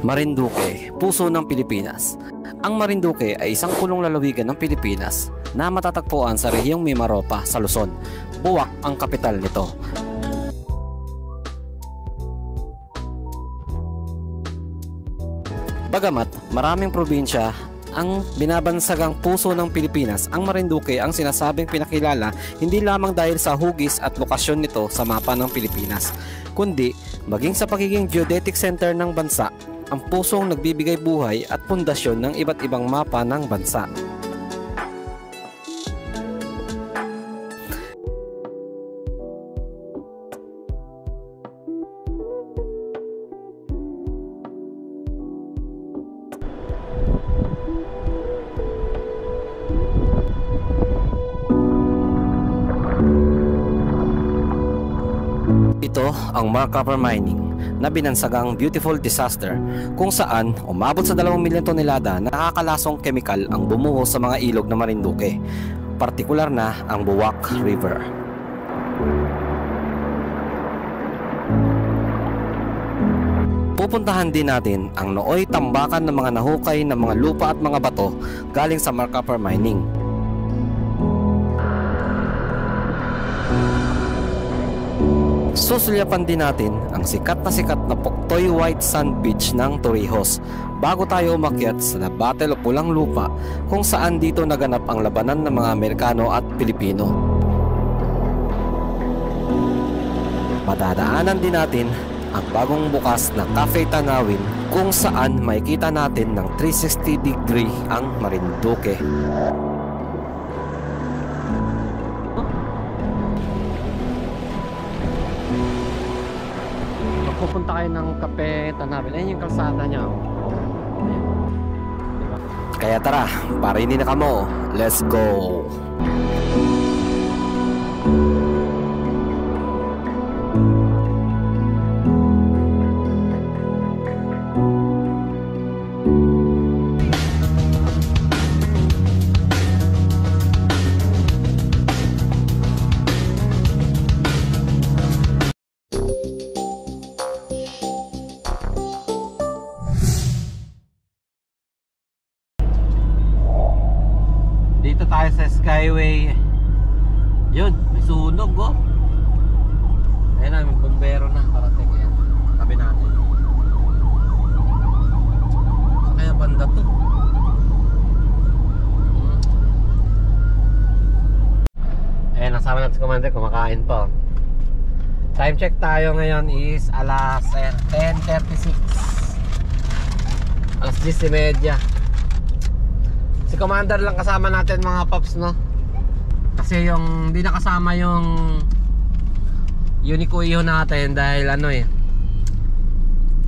Marinduque, puso ng Pilipinas. Ang Marinduque ay isang pulong lalawigan ng Pilipinas na matatagpuan sa rehiyong Mimaropa sa Luzon. Buwak ang kapital nito. Bagamat maraming probinsya ang binabansagang puso ng Pilipinas, ang Marinduque ang sinasabing pinakilala hindi lamang dahil sa hugis at lokasyon nito sa mapa ng Pilipinas, kundi maging sa pagiging geodetic center ng bansa, ang pusong nagbibigay buhay at pundasyon ng iba't ibang mapa ng bansa. Ito ang Mark Copper Mining na binansagang beautiful disaster kung saan umabot sa 2 milyong tonelada na nakakalasong kemikal ang bumuho sa mga ilog ng Marinduque, partikular na ang Buwak River. Pupuntahan din natin ang nooy tambakan ng mga nahukay ng mga lupa at mga bato galing sa Mark Copper Mining. Susulyapan din natin ang sikat na Puktoy White Sand Beach ng Torrijos bago tayo umakyat sa Battle of Pulang Lupa kung saan dito naganap ang labanan ng mga Amerikano at Pilipino. Madadaanan din natin ang bagong bukas na Cafe Tanawin kung saan makikita natin ng 360 degree ang Marinduque. Pupunta kayo ng Cafe Tanawin. Ayun yung kalsada niya. Diba? Kaya tara, parinin na kamo. Let's go! Dito tayo sa Skyway. Yun, may sunog oh. Ayun na, may bombero na parating. Ayan, tabi natin. Kaya banda to. Ayan, nasama natin si Commander, kumakain pa. Time check tayo ngayon is alas 10:36. Alas 10:30. Si Commander lang kasama natin mga paps, no? Kasi yung hindi nakasama yung Unico-Iho natin dahil ano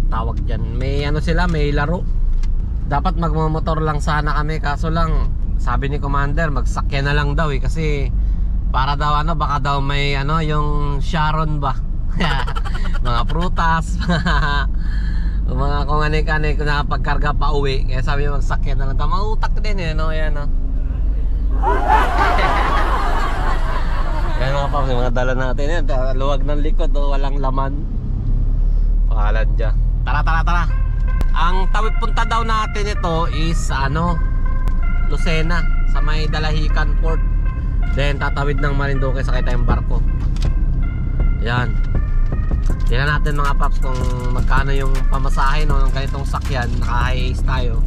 tawag dyan, may ano sila, may laro. Dapat magmamotor lang sana kami, kaso lang sabi ni Commander magsakyan na lang daw kasi para daw baka daw may yung Sharon ba mga prutas mga kung anik-anik na pagkarga pa uwi. Kaya sabi niya magsakyan na lang. Mautak din ayan Yan mga paps, mga dala natin yan. Luwag ng likod walang laman. Pangalan dyan. Tara. Ang tawid punta daw natin ito is Lucena, sa may Dalahican Port. Then tatawid ng Marinduque, sakay tayong barko. Yan. Tingnan natin mga paps kung magkano yung pamasahe ng ganitong sakyan. Naka-highs tayo.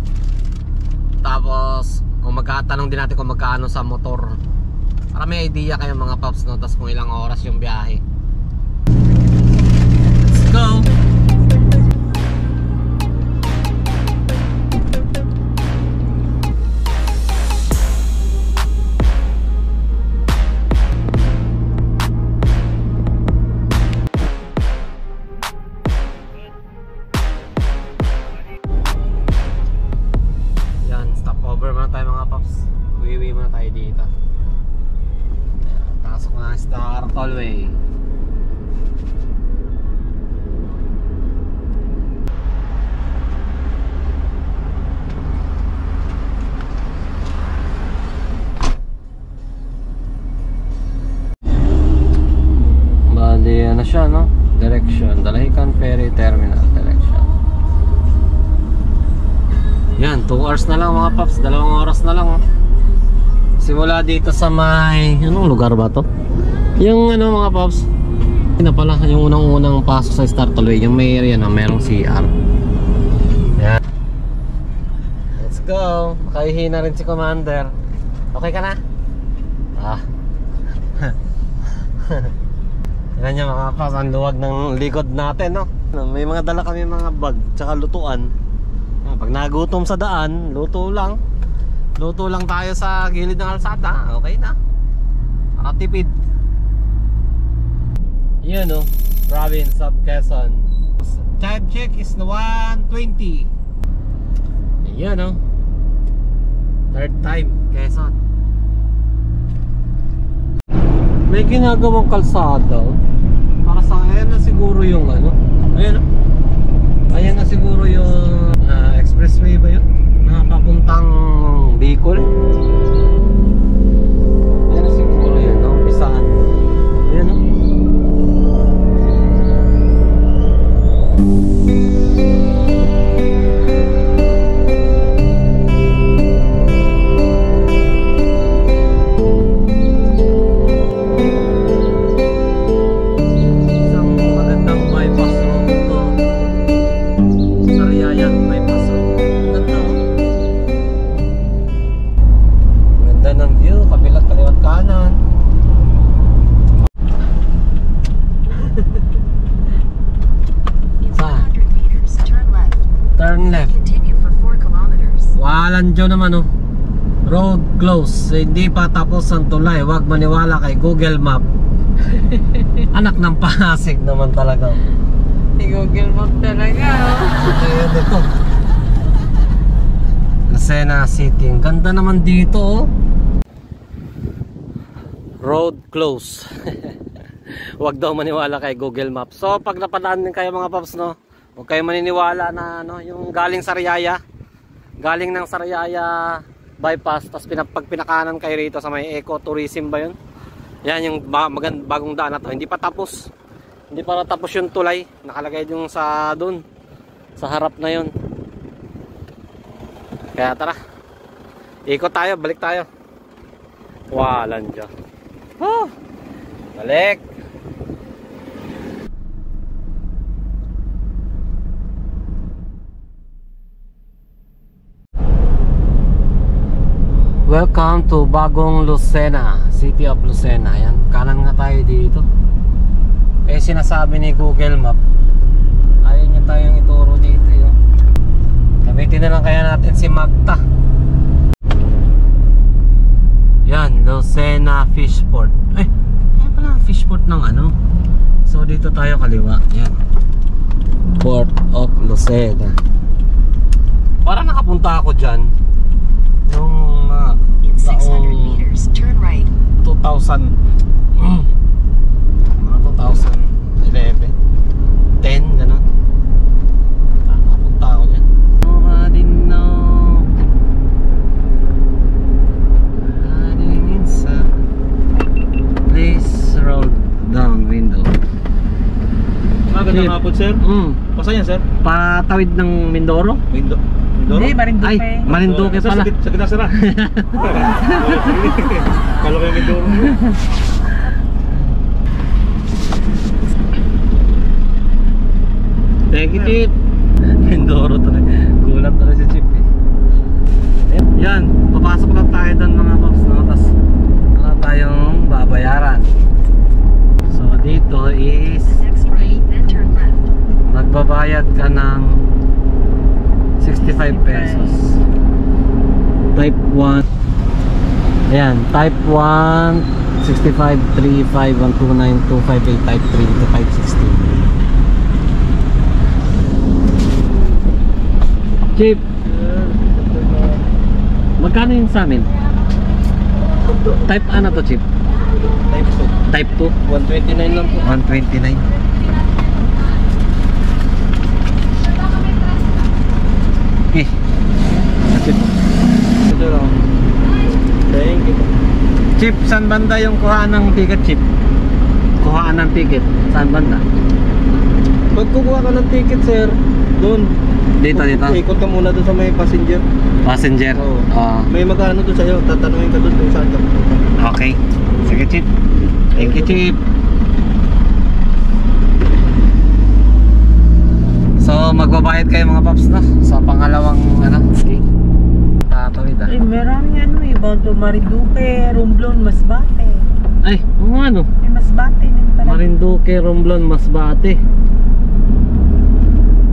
Tapos kung magkatanong din natin kung magkano sa motor, para may idea kayo mga paps, no? Tapos kung ilang oras yung biyahe. Let's go! Uwi muna tayo dito. Pasok na Star Tollway. Bali ano siya, no? Direction Dalahican Ferry Terminal direction. Yan, 2 hours na lang mga paps, 2 oras na lang. Simula dito sa may, anong lugar ba to? Yung ano mga paps, yun na pala, yung unang-unang pasok sa Star Tuloy, yung may area na merong CR. Yan. Let's go. Makahihi na rin si Commander. Okay ka na? Ah. Yan yung mga paps, ang luwag ng likod natin, no? May mga dala kami mga bag, tsaka lutuan. Pag nagutom sa daan, luto lang. Luto lang tayo sa gilid ng kalsada. Okay na. Nakatipid. Yan o, province of Quezon. Time check is 1:20. Yan o, third time Quezon. May ginagawang kalsada. Para sa ayan na siguro yung ano. Ayan o. Ayan na siguro yung expressway ba yun? Na papuntang Bicol. Ayan na siguro yun, no? Umpisaan. Ayan o. Walanjo naman oh. Road close. Hindi pa tapos ang tulay. Huwag maniwala kay Google Map. Anak ng Pasig naman talaga. Si Google Map talaga oh. Ayan ito. Lucena City. Ang ganda naman dito oh. Road close. Huwag daw maniwala kay Google Map. So pag napadaan din kayo mga paps no, huwag kayo maniniwala na ano, yung galing Sariaya. Galing ng Sariaya bypass, tapos pag pinakanan kayo rito sa may ecotourism ba yun? Yan yung bagong daan na to. Hindi pa tapos. Hindi pa tapos yung tulay. Nakalagay yung sa dun. Sa harap na yun. Kaya tara. Ikot tayo, balik tayo. Walanjo. Oh, balik. Welcome to Bagong Lucena, City of Lucena. Ayan, kanan nga tayo dito. Eh sinasabi ni Google Map, ayaw niya tayong ituro dito yun. Gamitin na lang kaya natin si Magta. Yan, Lucena Fishport. Eh, ayan pala ang fishport ng ano. So dito tayo kaliwa. Yan, Port of Lucena. Parang nakapunta ako dyan nung in 600 meters, turn right. 2000 2011 10 gano'n. Nakapunta ako dyan. Nobody know. Running inside. Please roll down window. Magandang hapon sir. Pasan yan sir? Patawid ng Mindoro? Mindoro? Hindi, Marinduque. Ay, Marinduque pala. Sa gitna sila. Kala ko yung Mindoro. Thank you, Chip. Mindoro tuloy. Gulat tuloy si Chip eh. Yan, papasok lang tayo doon mga paps, no? Tapos wala tayong babayaran. So dito is Next right, then turn left. magbabayad ka ng 65 pesos. Type 1. Ayan, type 1 65 35 129 258 type 3 to 560. Chip, magkano yung sa amin? Type ano to, Chip? Type 2. Type 2? 129 lang po. 129. Eh, Chip. Ito lang. Thank you. Chip, saan banda yung kuhaan ng ticket, Chip? Kuhaan ng ticket, saan banda? Pag kukuha ka ng ticket sir, doon. Dito. Ikot ka muna doon sa may passenger. Passenger. Oo. Ah, May mag-ano doon sa'yo, tatanungin ka doon kung saan ka pupunta. okay. Sige, Chip. Thank you, Chip. So, magbabayad kayo mga paps, no? Sa pangalawang, okay. Tatawid, Ay, maraming ano eh. Bato Marinduque, Romblon, Masbate. Ay, ano? May Masbate din pala. Marinduque, Romblon, Masbate.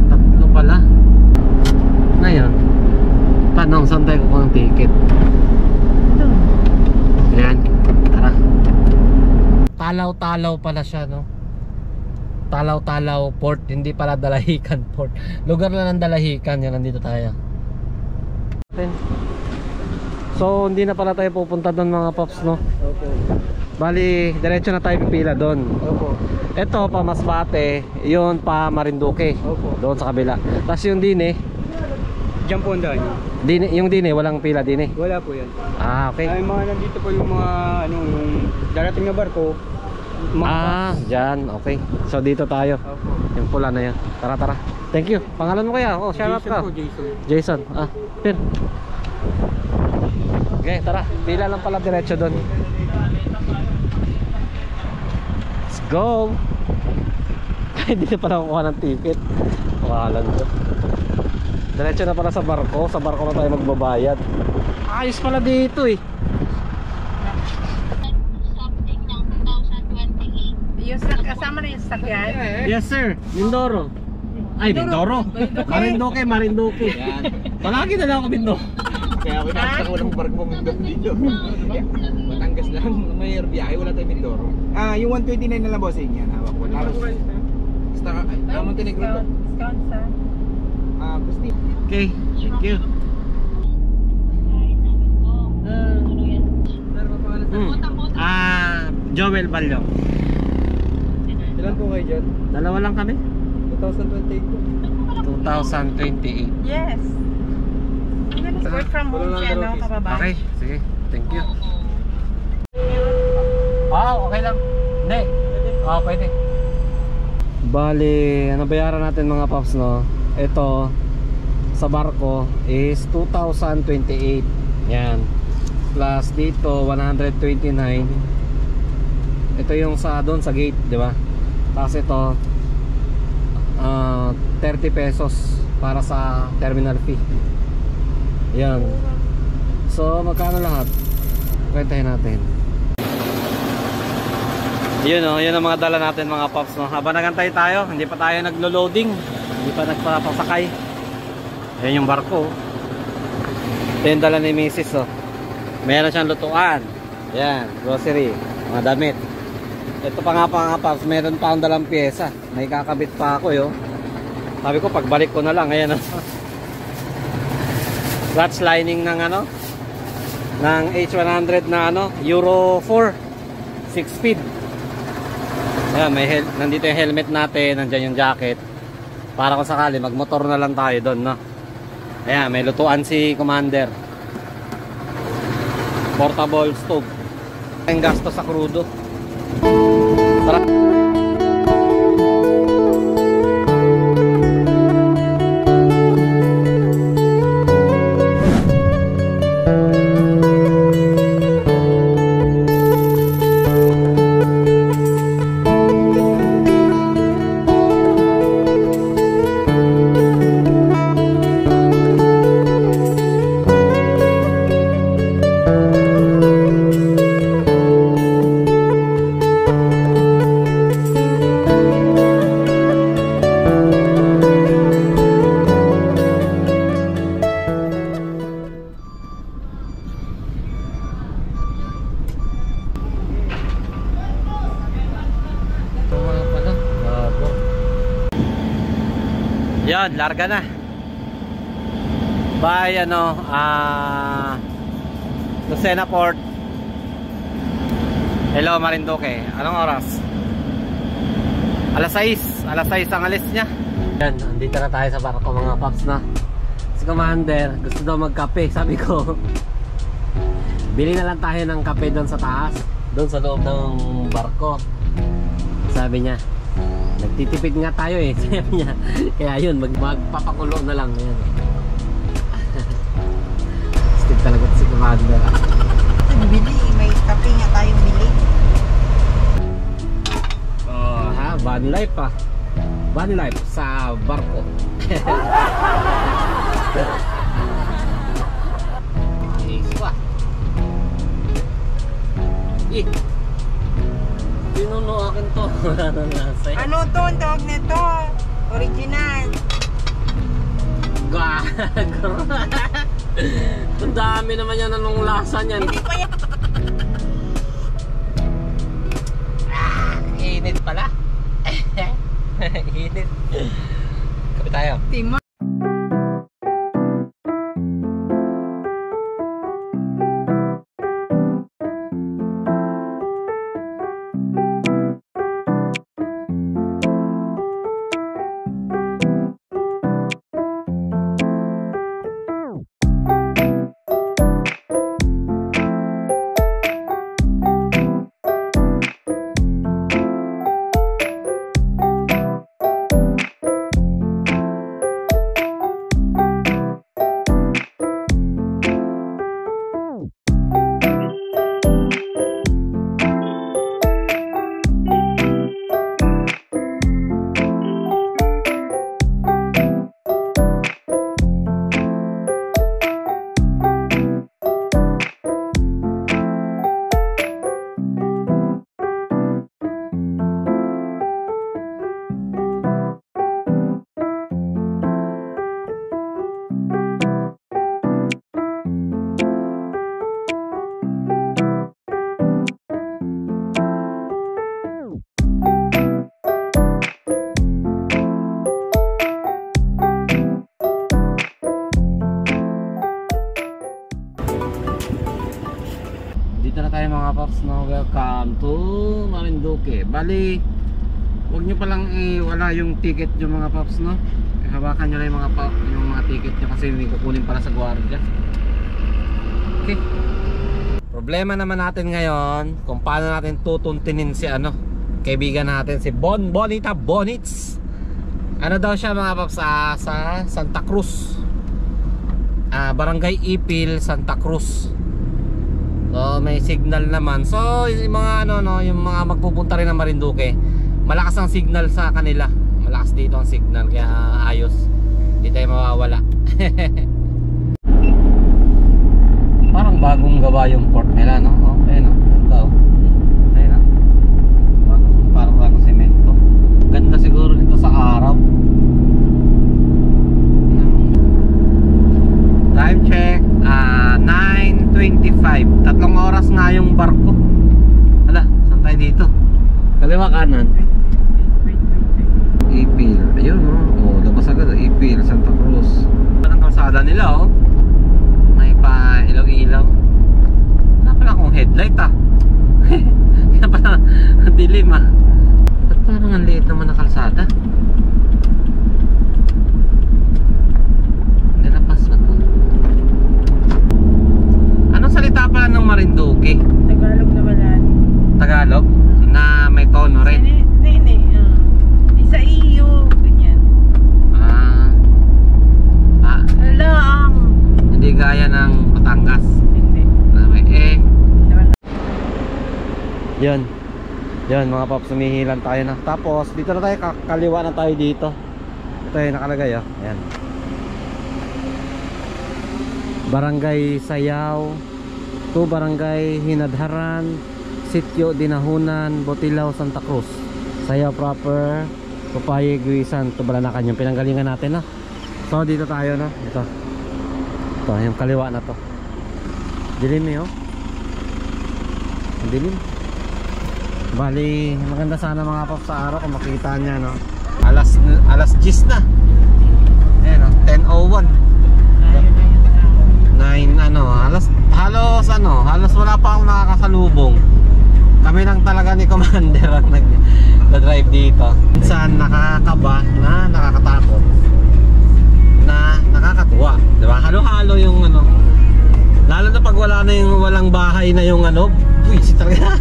Tatlo pala. Ngayon, tanong, saan tayo kukuha ng ticket? Doon. Ayan, tara. Talaw-talaw pala siya, no? Talaw-talaw port, hindi pala Dalahican port. Lugar lang ng Dalahican, yan, nandito tayo. So, hindi na pala tayo pupunta doon mga paps, no? Opo. Bali, diretso na tayo pipila doon. Opo. Ito pa Masbate, yun pa Marinduque. Opo. Doon sa kabila. Tapos yung Dine, Diyan po ang daan. yung Dine, walang pila Dine. Wala po yan. Ah, okay. Ay, mga nandito po yung mga, yung darating na barko. Dyan, okay. So dito tayo. Opo. Yung pula na yan. Tara. Thank you. Pangalan mo kaya? Oh, shout out ka. Jason. Jason. Pin. Okay, tara. Pila lang pala diretso doon. Let's go. Hindi na pala kukuha ng ticket. Wakalan ko. Diretso na pala sa barko. Sa barko na tayo magbabayad. Ayos pala dito eh. Yung kasama na yung sakyan. Yes sir, Mindoro. Ay, Mindoro. Marinduque. Palagi na lang ako Mindoro. Kaya ako nakita ko walang barko Mindoro dito. Batangas lang, may biyahe, wala tayong Mindoro. Yung 129 na lang bossing yan, hawak ko. Tapos, Montenegro to. Discount sa? Gusti. Okay, thank you. Joel Balyong. Ilan po kayo dyan? Dalawa lang kami. 2028 po. 2028. Yes. Work from home siya, no? Kababae. Okay, sige. Thank you. Okay lang. Hindi. Pwede. Bali, ano bayaran natin mga paps, no? Ito sa barko is 2028. Yan. Plus dito 129. Ito yung sa doon sa gate, di ba? Tapos ito 30 pesos para sa terminal fee. Yan. So magkano lahat? Kwentahin natin. Yun yun ang mga dala natin mga paps, no? Habang nagantay tayo, hindi pa tayo naglo-loading, hindi pa nagpapasakay. Ayan yung barko. Ito yung dala ni Mrs. Meron siyang lutuan. Yan, grocery, mga damit. Ito pa nga paps, meron pa akong dalang pyesa. May kakabit pa ako Sabi ko pagbalik ko na lang. Ayan clutch lining ng ng H100 na Euro 4 6 speed. Ayan, nandito yung helmet natin, nandyan yung jacket. Para kung sakali magmotor na lang tayo doon, no? Ayan, may lutuan si Commander. Portable stove. Ang gasto sa crudo. Tara. Yan, larga na. By Lucena Port. Hello Marinduque. Anong oras? Alas 6 ang alis niya. Yan, andito na tayo sa barko mga paps, na. Si Commander gusto daw magkape. Sabi ko bili na lang tayo ng kape doon sa taas, doon sa loob ng barko. Sabi niya Nagtitipid nga tayo eh. Sabi niya. Kaya yun, magpapakulo na lang. Ayan. Stick talaga si Commander. Bili, may kape nga tayong bili. Oh, ha, van life pa. Van life sa barko. Iswa. Pinuno akin to. Wala nang nasa. Ano to? Ang tawag nito? Original. Gago. Ang dami naman yan. Anong lasa niyan? Hindi pa yan. Init pala. Init. Kapi tayo. Timo. Dito na tayo mga paps, no? Welcome to Marinduque. Bali, huwag nyo palang wala yung ticket yung mga paps, no? Hawakan nyo lang yung mga ticket nyo kasi may kukunin para sa guardia. Okay. Problema naman natin ngayon kung paano natin tutuntinin si kaibigan natin si Bonita Bonits. Ano daw siya mga paps, sa Santa Cruz, Barangay Ipil, Santa Cruz. So may signal naman. So yung mga yung mga magpupunta rin ng Marinduque, malakas ang signal sa kanila. Malakas dito ang signal kaya ayos. Hindi tayo mawawala. Parang bagong gawa yung port nila, no? Oh, ayun, ganda oh. Ayun, parang bagong semento. Ganda siguro nito sa araw. Time check, 9:25. 3 oras nga yung barko. Hala, saan tayo dito? Kaliwa kanan. Ipil. Ayun oh, labas agad. Ipil, Santa Cruz. Ang kalsada nila oh. May pa ilaw-ilaw. Wala pala akong headlight Kaya pala dilim Ba't parang ang liit naman na kalsada? Salita pala ng Marinduque. Tagalog na wala. Tagalog? Na may tono rin? Hindi. Di sa iyo. Ganyan. Wala ang. Hindi gaya ng Batangas. Hindi. Na may Wala. Yun mga paps, sumihilan tayo na. Tapos dito na tayo, kaliwa na tayo dito. Ito yung nakalagay Ayan. Barangay Sayaw to Barangay Hinadharan, Sitio Dinahunan, Botilaw, Santa Cruz. Sayaw proper, Papaya, Guisan, to Balanacan yung pinanggalingan natin So dito tayo ito yung kaliwa na to. Dilim dilim. Bali maganda sana mga paps sa araw kung makita niya alas 10 na. Ayan 10:01. 9 halos wala pa akong nakakasalubong. Kami lang talaga ni Commander ang nag-drive dito. Minsan nakakaba na nakakatakot na nakakatuwa, di ba? Halo-halo yung lalo na pag wala na yung walang bahay na yung buwisit talaga.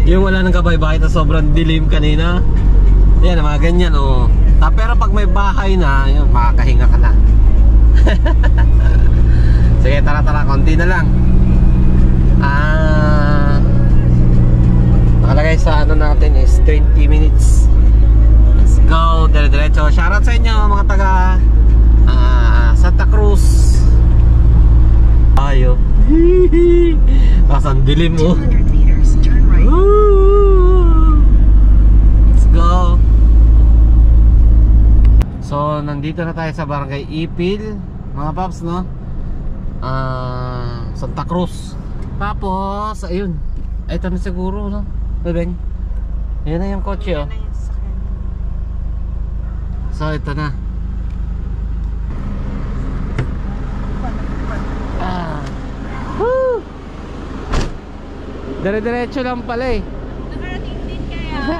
Yung wala nang kabay-bahay na sobrang dilim kanina. Yan, mga ganyan, oh. Pero pag may bahay na, yun, makakahinga ka na. Sige, tara, konti na lang. Nakalagay sa ano natin is 20 minutes. Let's go, dire-diretso. Shoutout sa inyo mga taga Santa Cruz. Ayo. Kasan dilim mo. 200 meters, turn right. Let's go. So, nandito na tayo sa Barangay Ipil, mga paps, no? Santa Cruz. Tapos, ayun. Ito na siguro, no? Bebeng. Ayan na yung kotse, oh. So, ito na. Woo! Dire-diretso lang pala eh. Nakarating din kaya.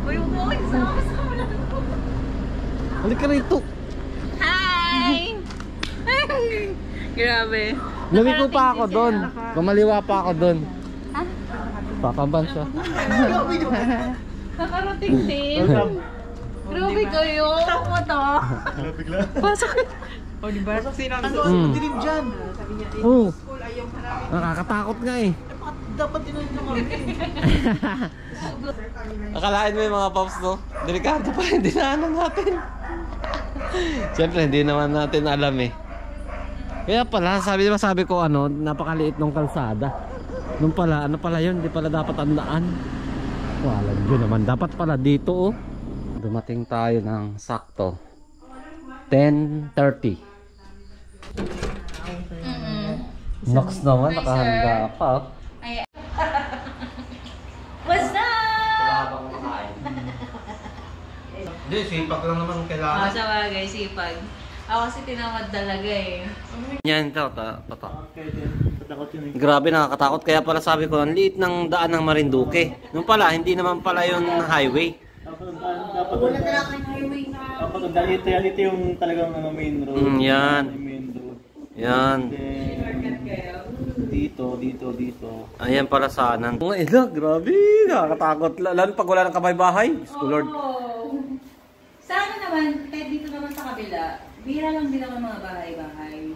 Uy, umuwi sa Halika ka rito. Hi! Grabe. Lumiko pa ako doon. Kumaliwa pa ako doon. Papaban siya. Nakarating din. Grabe kayo. Tako mo to. Pasok. O, di ba? Dilim dyan. Oo. Nakakatakot nga eh. Dapat din yung kami. Akalain mo yung mga pops, no? Delikado pa yung dinaanan natin. Siyempre, hindi naman natin alam eh. Kaya pala, sabi ko ano, napakaliit ng kalsada. Nung pala, ano pala yun? Hindi pala dapat ang daan. Wala yun naman. Dapat pala dito, oh. Dumating tayo ng sakto 10:30. Nox naman, nakahanda pa. Oh. What's up? Habang makain. Hindi, sipag lang naman kailangan. Sa bagay, sipag. Ako kasi tinamad talaga eh. Yan, ito. Grabe, nakakatakot. Kaya pala sabi ko, ang liit ng daan ng Marinduque. Nung pala, hindi naman pala yung highway. Wala talaga kayong highway na. Dapat ito yung talagang main road. Yan. Main road. Yan. Dito. Ayan para saanan. Mga ilag, grabe. Nakakatakot. Lalo pag wala ng kamay-bahay. School Lord. Sana naman, kahit dito naman sa kabila, bira lang din ako mga bahay-bahay.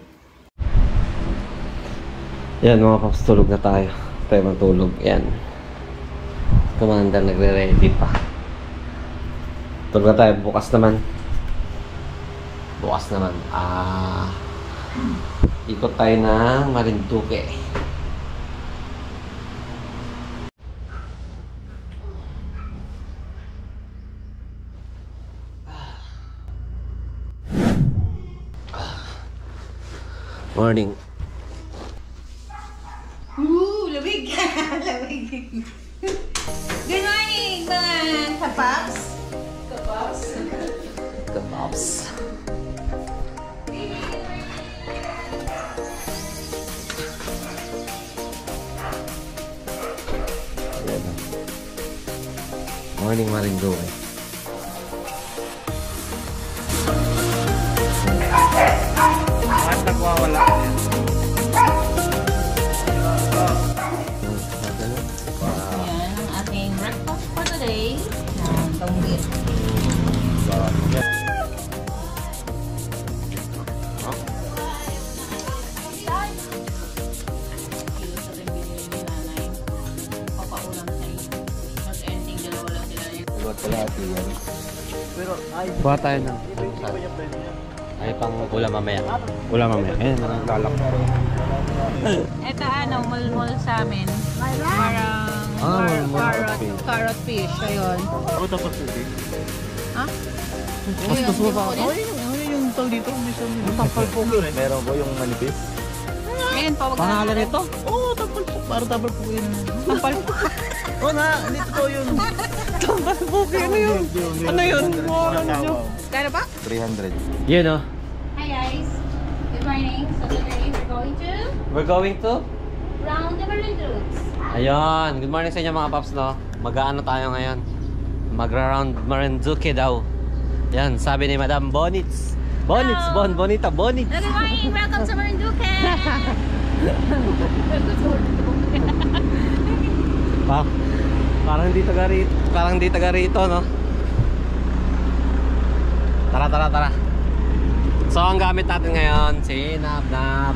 Yan mga paps, tulog na tayo. Tayo matulog. Yan. Commander nagre-ready pa. Tulog na tayo. Bukas naman. Ikot tayo ng Marinduque. Morning. Lamig! Lamig! Good morning, mga kapaps! Kapaps. Ayan. Morning Marinduque. Bakit nagwawala ka yan? Ayan ang ating breakfast for today. Pangbit. Kuha tayo ng ay pang ulam mamaya. Ulam mamaya. Ayan, naglalak. Ito ano, mulmul sa amin. Parang carrot fish. Ayun. Ako tapos ito. Ha? Gusto mo pa ako? Yung tawag dito, tapal po. Meron ko yung manipis. Ngayon pa, wag Pangalan na. nito? Oo, tapal po. Parang tapal po yun. Tampal po. Oo na, dito to yun. Tambal buki. Ano yun? Ano yun? Kaya ba? 300. Yun oh. Hi guys. Good morning. So today we're going to We're going to? round the Marinduque. Ayun. Good morning sa inyo mga paps, no? Mag-aano tayo ngayon? Magra-round Marinduque daw. Yan, sabi ni Madam Bonits. Bonits, Hello. Bonita, Bonits. Good morning. Welcome to Marinduque. Parang di taga rito, no? Tara. So ang gamit natin ngayon, si Nab-Nab.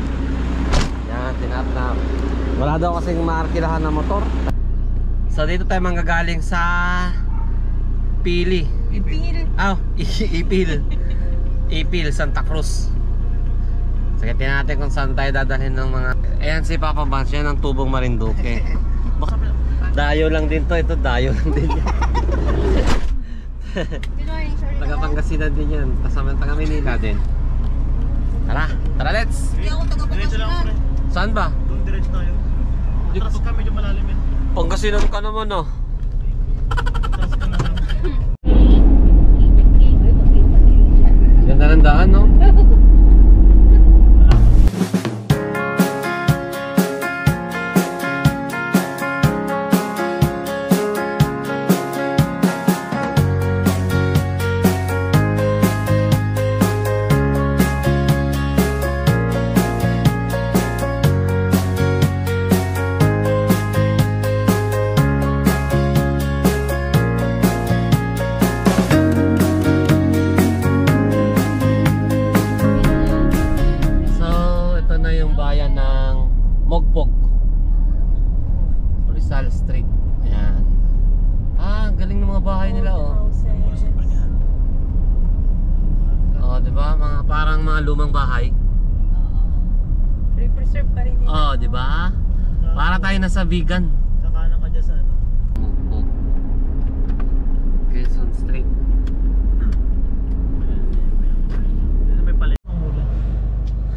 Yan, si Nab-Nab. Wala daw kasing maarkilahan na motor. So dito tayo manggagaling sa Pili. Ipil, Santa Cruz. Sige, tingnan natin kung saan tayo dadalhin ng mga... Ayan si Papa Vance, yan ang tubong Marinduque. Dayo lang din to, ito dayo lang din yan. Taga Pangasinan din yan, kasama taga Manila din. Tara let's! Hindi ako taga-Pangasinan. Saan ba? Doon diretso tayo. Tapos kami medyo malalim yan. Pangasinan ka naman oh. Tapos ka na. Ganda ng daan no? Mogpog, Rizal Street. Ayan. Ang galing ng mga bahay nila oh. Oh, 'di ba? Parang mga lumang bahay. Preserve pa rin nila. Oh, 'di ba? Para tayo nasa vegan. Kakanan ka dyan sa ano. Mogpog, Quezon Street. Dito may palit. Ang ulan.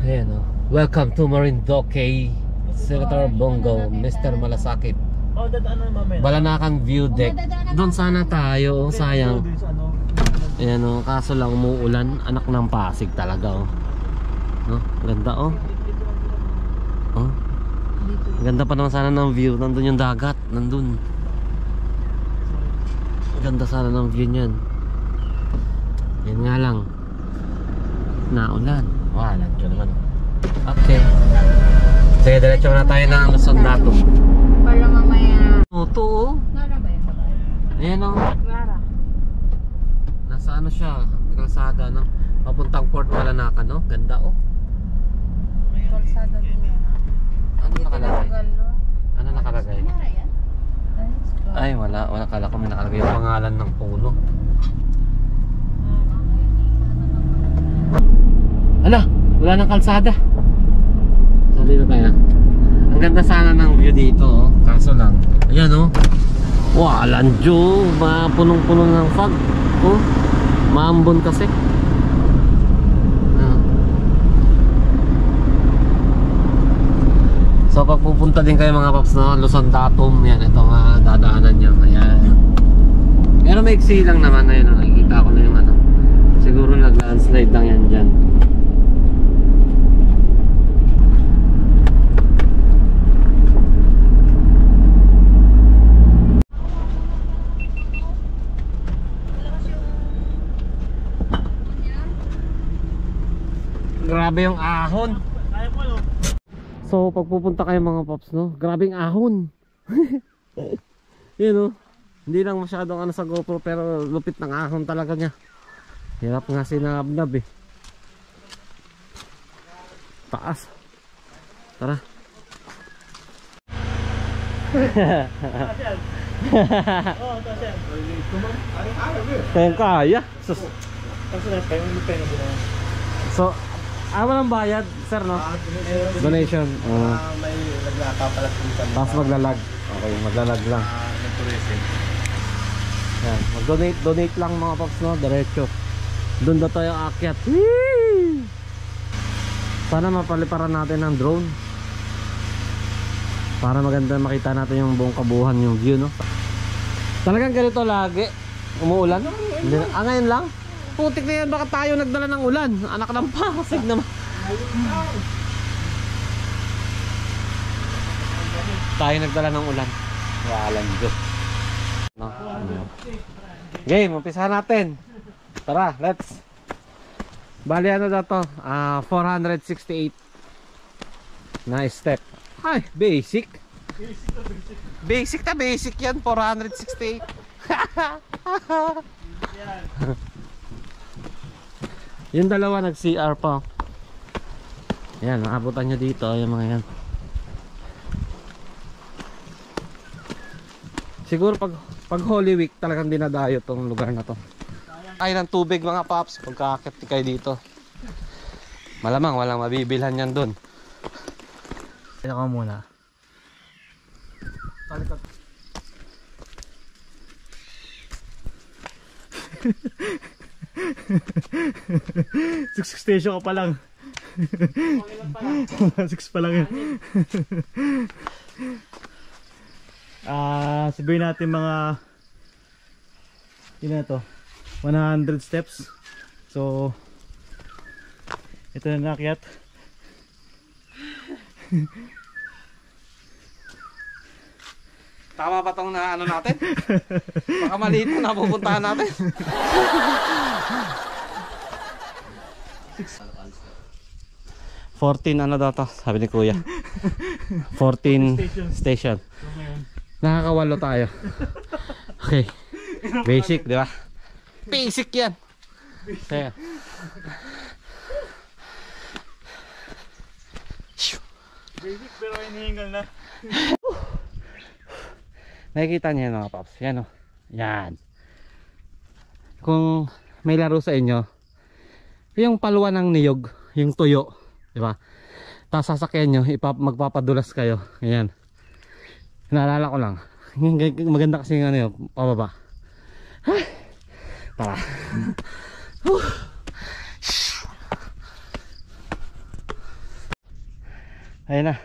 Ayan oh. Welcome to Marinduque. Senator Bongo, Mr. Malasakit. Oh, dadaan na mamaya. Balanakan View Deck. Doon sana tayo, oh, sayang. Doon sa ano. Ayan oh, kaso lang umuulan. Anak ng Pasig talaga oh. No? Ganda oh. Oh. Ganda pa naman sana ng view. Nandun yung dagat. Nandun. Ganda sana ng view niyan. Yan nga lang. Naulan. Walan ko naman. Okay. Sige, diretso na tayo ng Luzon Dato. Para mamaya. Ito oh. Nara ba yun? Ayan oh. Nara. Nasa ano siya? Kalsada no? Papuntang Port Malanacan no? Ganda oh. Kalsada din yan. Ano nakalagay? no? Ano nakalagay? Nara yan? Ay wala. Kala ko may nakalagay yung pangalan ng puno. Ala! Wala nang kalsada. So dito tayo. Ang ganda sana ng view dito oh. Kaso lang. Ayan oh. Walan Diyo. Punong-puno ng fog. Oh. Maambon kasi. So pag pupunta din kayo mga paps no, Luzon Datum, yan ito nga dadaanan nyo. Ayan. Pero may iksi lang naman. Ayun oh, nakikita ko na yung ano. Siguro nag-landslide lang yan dyan. Grabe yung ahon. Kaya mo no? So pag pupunta kayo mga paps no, grabe yung ahon. Yun oh. Hindi lang masyadong ano sa GoPro pero lupit ng ahon talaga niya. Hirap nga sinabnab eh. Taas. Tara. Oo, tapos yan. Kaya kaya. Sus. Tapos na tayo, may pena din ako. So, walang bayad, sir, no? Donation. May naglaka pala dito. Tapos maglalag. Okay, maglalag lang. Yan, mag-donate lang mga paps, no? Diretso. Doon na tayo aakyat. Whee! Sana mapaliparan natin ng drone. Para maganda makita natin yung buong kabuuan, yung view, no? Talagang ganito lagi. Umuulan? Hindi na, ngayon lang? Putik na yan, baka tayo nagdala ng ulan. Anak ng Pasig naman. Tayo nagdala ng ulan. Walang Diyos. No? Game, umpisahan natin. Tara, let's. Bali ano na to? 468 na step. Ay, basic. Basic na basic yan, 468. Yung dalawa nag-CR pa. Ayan, makabutan nyo dito yung mga yan. Siguro pag Holy Week talagang dinadayo tong lugar na to. Ay ng tubig mga paps pagkakakit kayo dito. Malamang walang mabibilhan yan dun. Kaya ka muna. Talikot. Six station ka pa lang. 6 pa lang yan. Sabihin natin mga ilan to 100 steps. So ito na nakyat. Tama ba tong na ano natin? Baka maliit na napupuntahan natin. 14 ano daw to? Sabi ni Kuya. 14 station. Nakakawalo tayo. Okay. Basic, di ba? Basic yan. Kaya. Basic pero hinihingal na. Nakikita niyo mga paps. Yan o. Yan. Kung may laro sa inyo, yung paluan ng niyog, yung tuyo, di ba? Tapos sasakyan nyo, magpapadulas kayo. Ayan. Naalala ko lang. Maganda kasi yung ano yun, pababa. Tara. Ayan na.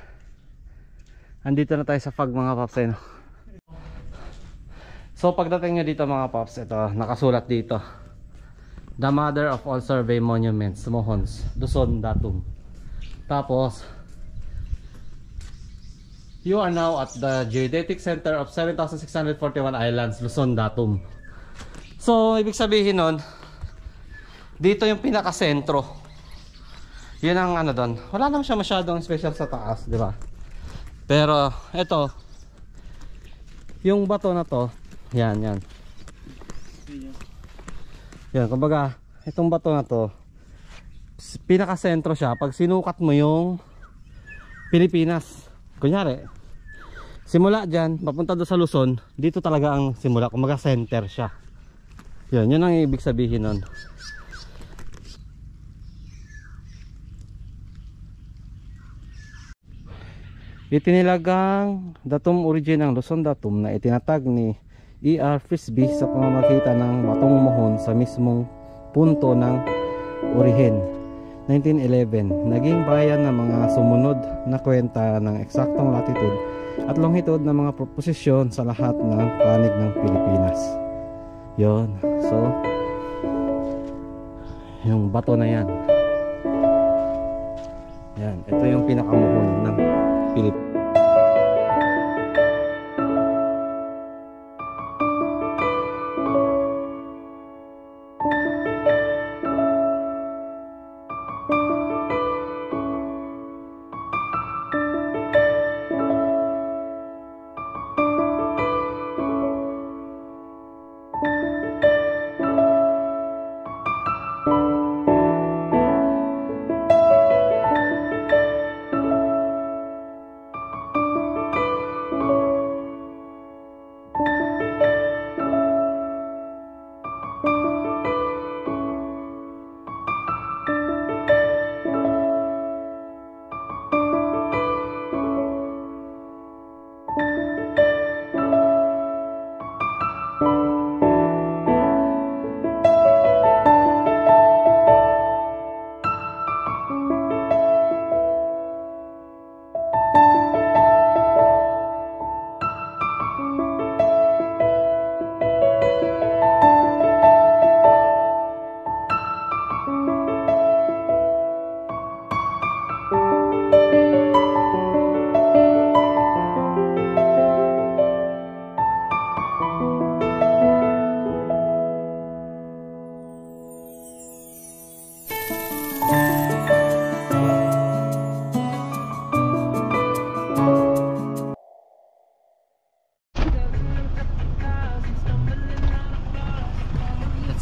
Andito na tayo sa fog mga paps. Ayan. So pagdating nyo dito mga paps, ito nakasulat dito, the mother of all survey monuments, Mohons, Luzon, Datum. Tapos you are now at the Geodetic Center of 7,641 Islands, Luzon, Datum. So ibig sabihin nun, dito yung pinakasentro. Yun ang ano doon. Wala naman siya masyadong special sa taas, di ba? Pero ito, yung bato na to, yan. Yan, kumbaga, itong bato na to, pinakasentro siya. Pag sinukat mo yung Pilipinas, kunyari, simula dyan, papunta doon sa Luzon, dito talaga ang simula. Kumbaga center siya. Yun ang ibig sabihin nun. Itinilagang datum origin ng Luzon Datum na itinatag ni E.R. Frisbee sa pamamagitan ng batong Mohon sa mismong punto ng orihin. 1911, naging bayan ng mga sumunod na kwenta ng eksaktong latitude at longitude ng mga proposisyon sa lahat ng panig ng Pilipinas. Yon. So, yung bato na yan. Yan. Ito yung pinakamuhon ng Pilipinas.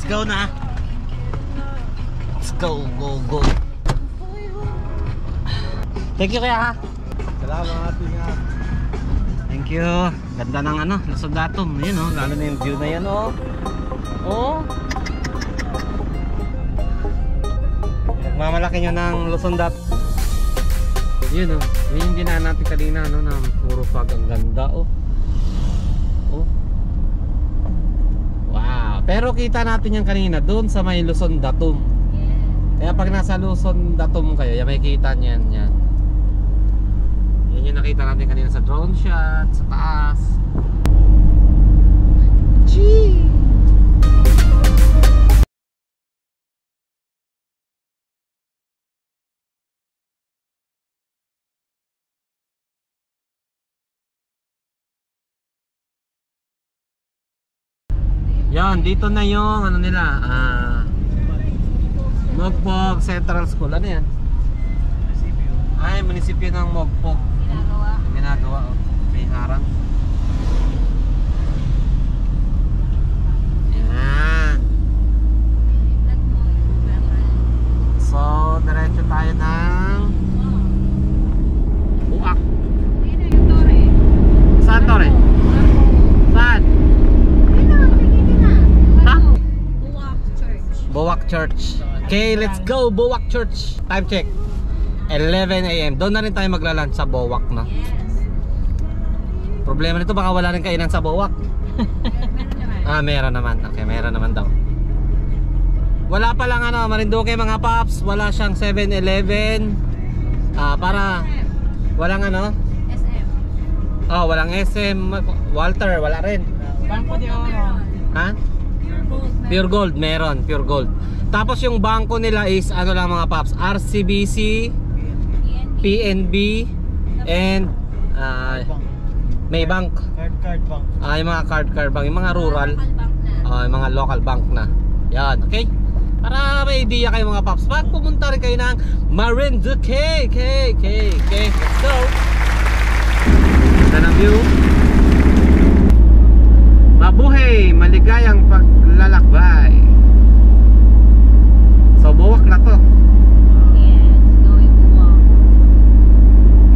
Go na. Let's go, go, go. Thank you kaya ha. Salamat, ingat. Thank you. Ganda ng ano, Luzon Datum. Yun oh, lalo na yung view na yan oh. Oh. Nagmamalaki nyo ng Luzon Datum. Yun oh. Yun yung dinaan natin kanina ano, na puro fog. Ang ganda oh. Oh. Wow. Pero kita natin yan kanina doon sa may Luzon Datum. Kaya pag nasa Luzon Datum kayo, yan may kita niyan yan. Yan yung nakita natin kanina sa drone shot, sa taas. Gee! Yan, dito na yung ano nila, Mogpog Central School. Ano yan? Ay, munisipyo ng Mogpog. Ang ginagawa oh. May harang. Yan. So, diretso tayo ng Buak. Saan to rin? Saan? Ha? Buwak Church. Okay, let's go Buwak Church. Time check 11 AM. Doon na rin tayo magla-lunch sa Buwak na. Problema nito baka wala rin kainan sa Buwak. Meron naman. Okay, meron naman daw. Wala pa lang ano, Marinduque mga paps. Wala siyang 7-Eleven. Para walang ano? SM. Oh, walang SM. Walter, wala rin. Bangko di Oro. Ha? Pure Gold, meron, Pure Gold. Tapos yung bangko nila is ano lang mga paps, RCBC, PNB, and Maybank. Card bank. Yung mga card bank, yung mga rural, yung mga local bank na. Yan, okay? Para may idea kayo mga paps. Pag pumunta rin kayo ng Marinduque, okay? Let's go! Ganda ng view. Mabuhay, maligayang paglalakbay. So Buwak na to. Yes, going Buwak.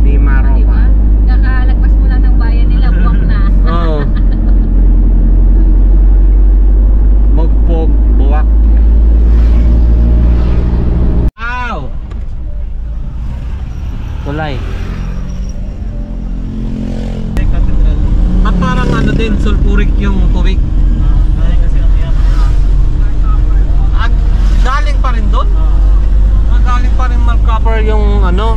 Di Maropa. Diba? Kakalagpas mo lang ng bayan nila, Buwak na. Oo. Mogpog, Buwak. Wow! Tulay. Cathedral. At parang ano din, sulfuric yung tubig. Ay, kasi ang yan. At galing pa rin doon. Galing pa rin mag-cover yung ano,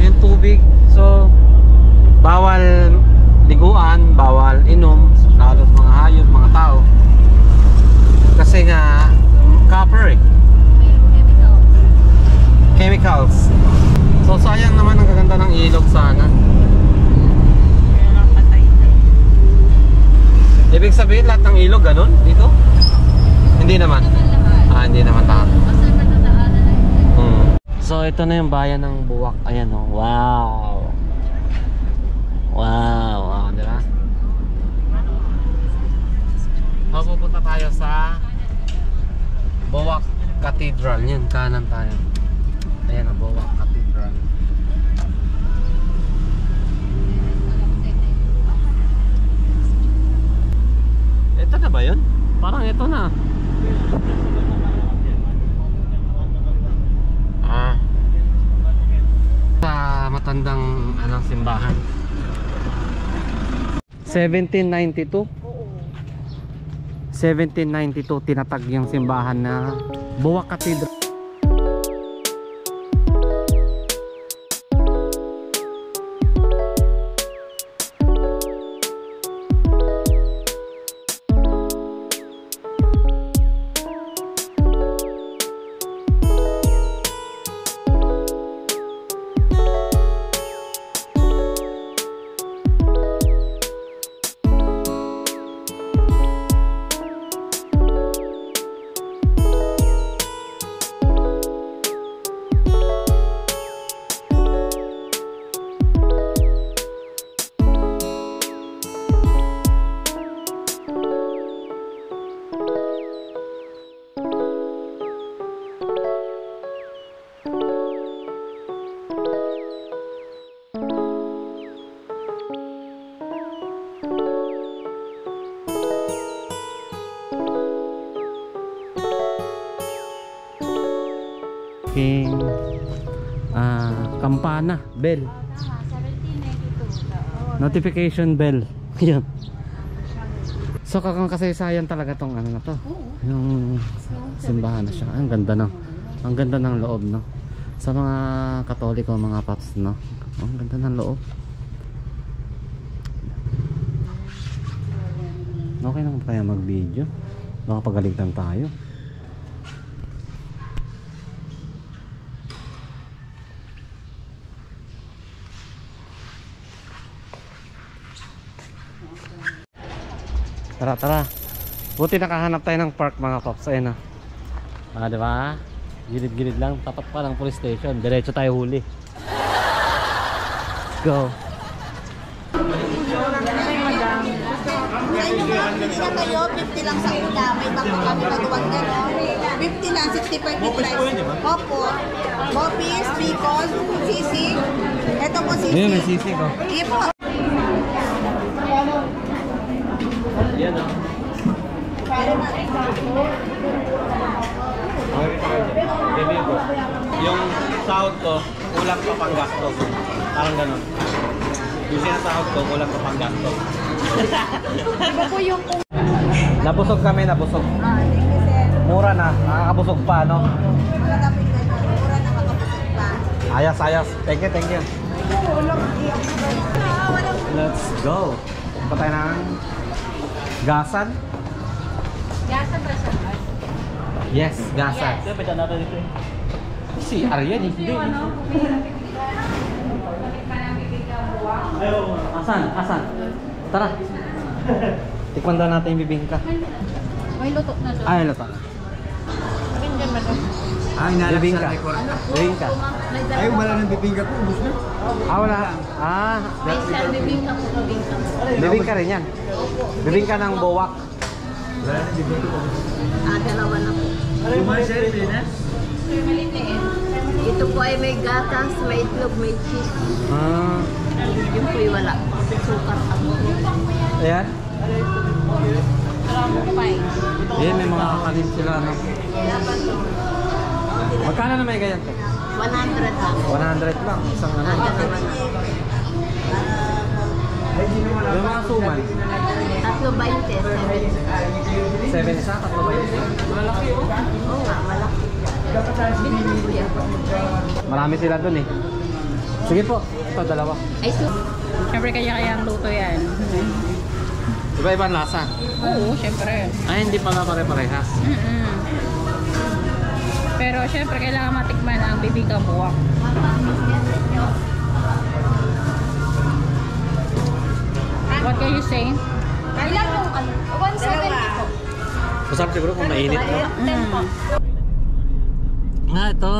yung tubig. So, bawal liguan, bawal inom, lalo sa mga hayop, mga tao. Kasi nga, copper eh. Chemicals. So, sayang naman ang gaganda ng ilog sana. Kaya lang patay na. Ibig sabihin lahat ng ilog ganun dito? Hindi naman. Hindi naman tama. So ito na yung bayan ng Buwak. Ayan oh. Wow. Wow, di ba? Pupunta tayo sa Buwak Cathedral. Yan, kanan tayo. Ayan ang Buwak Cathedral. Ito na ba yun? Parang ito na. Sa matandang simbahan. 1792. 1792 tinatag yung simbahan na Buwak Cathedral. aking kampana, bell. Notification bell. Yun. So kakang kasaysayan talaga tong ano na to. Yung simbahan na siya. Ang ganda no. Ang ganda ng loob no. Sa mga Katoliko, mga paps no. Ang ganda ng loob. Okay lang kaya mag-video. Baka pagaligtan tayo. Tara, tara. Buti nakahanap tayo ng park mga paps. Ayun na. Diba? Gilid-gilid lang. Tapat pa ng police station. Diretso tayo huli. Let's go. Sa kayo, 50 lang sa una. May bako kami nagawan gano'n. 50 lang, 65 yung price. Opo. Bopis, bacon, sisig. Ito po sisig. Ayun, may sisig oh. Iya po. Yan oh. Yung sahod ko, kulang pa pang gasto. Parang ganun. Yung sinasahod ko, kulang pa pang gasto. Iba po yung Nabusog kami, nabusog. Mura na, nakakabusog pa, no? malagapit na ito. Mura na makapusok pa. Ayas, ayas. Thank you, thank you. Let's go. Punta tayo ng Gasan. Gasa ba siya? Yes, Gasan. Kaya pwede natin dito eh. Si Aryan, hindi. Ayaw. Asan? Asan? Tara. Tikman daw natin yung bibingka. May luto na doon. Ay, luto na. Bibingka. Bibingka. Ay, wala nang bibingka po. Ubus na. Wala. May isang bibingka po, bibingka. Bibingka rin yan. Bibingka ng Bowak. Dalawa na po. Ito po ay may gatas, may itlog, may cheese. Yung po'y wala. Sukar ako. Ayan. Trampay. Ayan, may mga kakanin sila. No? Magkano na may ganyan? 100 lang. 100 lang. Isang ano. Dalawa na. Yung mga suman. Tatlo 20, 7 isa, tatlo ba yun? Malaki oh. Oo nga, malaki. Binili ko yan. Marami sila dun eh. Sige po, ito dalawa. Ay, siyempre kaya ang luto yan. Iba-ibang lasa. Oo, siyempre. Ay, hindi pala pare-parehas. Pero siyempre kailangan matikman ang bibingka buwak. What can you say? Ilan yung 170 po. Masarap siguro kung mainit, no? 10 po. Ito.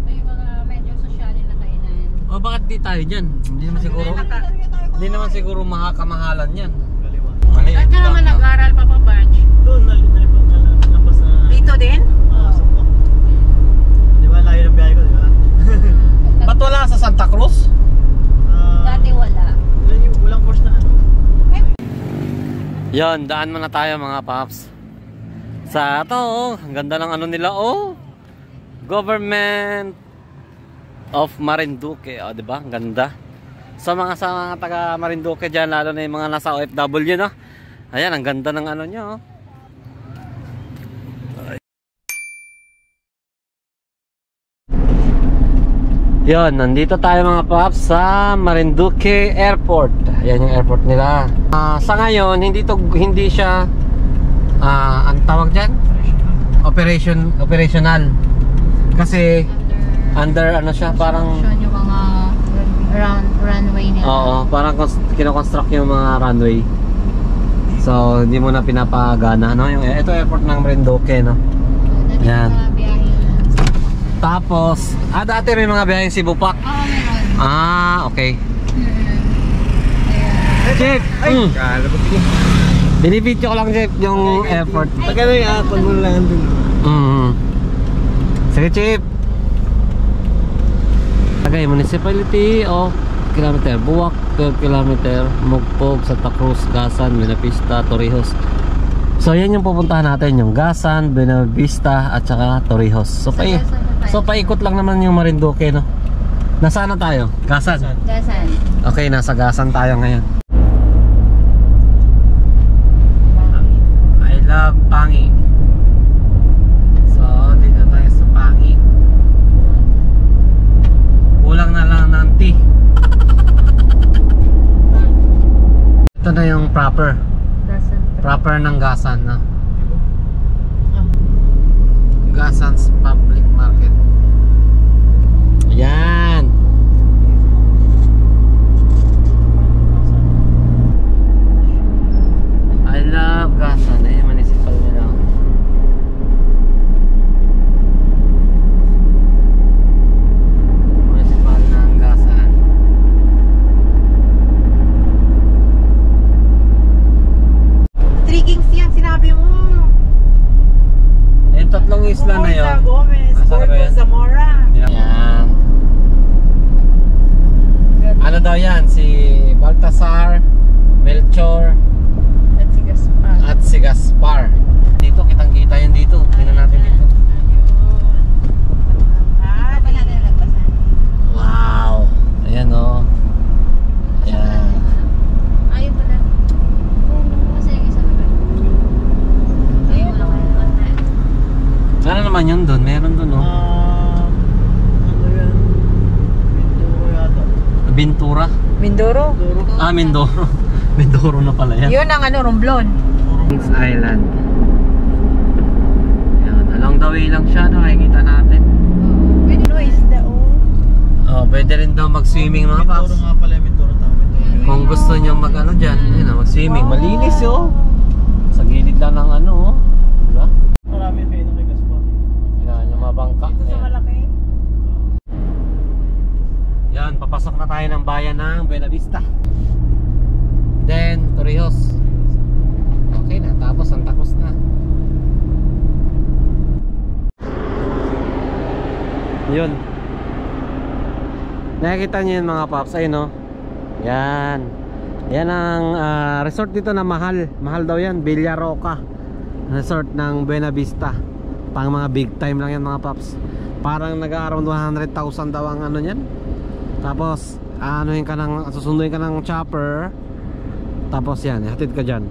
May mga medyo sosyalin na kainan. O, bakit di tayo dyan? Hindi naman siguro makakamahalan yan. Maliit Saan ka naman nag-aral pa pa, Barge? Doon, nalipas na. Dito din? Sumpo. Di ba, layo ng biyahe ko, di ba? Ba't wala sa Santa Cruz? Dati wala. Yun yung ulang course na ano. Yan, daan muna tayo mga paps. Sa ito, oh, ang ganda ng ano nila, oh. Government of Marinduque, oh, 'di ba? Ang ganda. Sa mga taga Marinduque diyan, lalo na yung mga nasa OFW, no. Ayan, ang ganda ng ano niya, oh. Yon, nandito tayo mga paps sa Marinduque Airport. Ayan yung airport nila. Sa ngayon, hindi siya ang tawag diyan? Operational. Kasi under ano siya, parang Yung mga runway nila. oo, parang kino-construct yung mga runway. So, hindi mo na pinapagana, no? Yung ito airport ng Marinduque, no? Yan. Tapos, dati may mga biyaheng Cebu-Pac. Meron. Okay. Jeep! Kala ko sige. Binibidyo ko lang, Jeep, yung airport. Pagkano yung apple mo lang doon? Sige, Chief. Tagay, Municipality of Kilometer Buwak, 12 km, Mugpog, Santa Cruz, Gasan, Minapista, Torrijos. So yan yung pupuntahan natin, yung Gasan, Buena Vista at saka Torrijos. So paikot lang naman yung Marinduque, no? Nasaan na tayo? Gasan? Gasan. Okay, nasa Gasan tayo ngayon. I love Pangi. So dito tayo sa Pangi. Kulang na lang ng tea. Ito na yung proper ng Gasan, no? Gasan's Public Market. Ayan. I love Gasan. Ayan, municipal nila. Municipal ng Gasan. Three Kings yan, sinabi mo. Yung tatlong isla na yun. Gomez, Nasaan ba yan? Zamora. Yan. Ano daw yan? Si Baltasar, Melchor, at si Gaspar. Dito, kitang kita yan dito. Tingnan natin dito. Ito pa natin nagbasan. Wow. Ayan, o. Ayan. Ayun pala. Kasi yung isa naman. Ayun lang naman na. Ano naman yun doon? Meron doon, o. Ano yan? Mindoro yata. Bintura? Mindoro. Ah, Mindoro. Mindoro na pala yan. Yun ang ano, Romblon. Kings Island. Ayan, along the way lang siya, nakikita natin. Pwede no isda, oh. Oh, pwede rin daw mag-swimming mga Mindoro paps. nga pala, Mindoro tama. Kung gusto nyo mag-ano dyan, ayun, mag-swimming. Malinis yun. Sa gilid lang ng ano, oh. Diba? Marami kayo ng kay Gaspar. Kailangan nyo mabangka. Ito sa Ayan. malaki. Yan, papasok na tayo ng bayan ng Buena Vista. Then, Torrijos. Okay na, tapos ang takos na. Yun. Nakikita nyo yun mga paps, ayun, no? Yan. Yan ang resort dito na mahal. Mahal daw yan, Villaroca Resort ng Buena Vista. Pang mga big time lang yan mga paps. Parang nag-around 100,000 daw ang ano yan. Tapos susunduin ka ng chopper. Tapos yan, hatid ka dyan.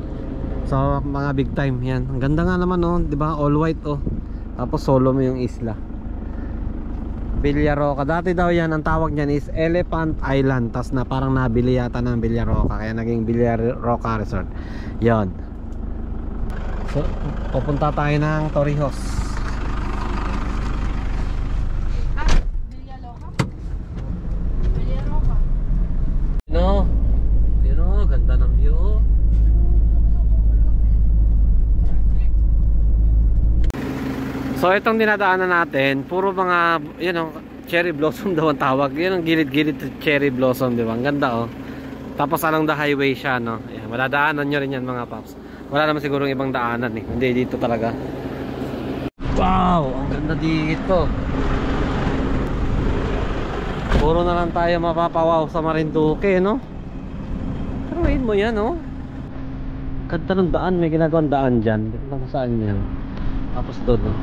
So mga big time yan. Ang ganda nga naman, oh, di ba? All white, oh. Tapos solo mo yung isla. Villaroca. Dati daw yan, ang tawag niyan is Elephant Island. Tapos na parang nabili yata ng Villaroca, kaya naging Villaroca Resort. Yon. So pupunta tayo ng Torrijos. No, yun, oh, ganda ng view, oh. So itong dinadaanan natin, puro mga, cherry blossom daw ang tawag. Yun ang gilid-gilid cherry blossom, di ba? Ang ganda, oh. Tapos along the highway siya, no? Ayan, madadaanan nyo rin yan mga paps. Wala naman siguro ibang daanan, eh. Hindi, dito talaga. Wow, ang ganda dito. Puro na lang tayo mapapawaw sa Marinduque, no? Taruin mo yan, no? Ganda ng daan, may ginagawang daan dyan. Dito lang saan yan. Tapos doon, no?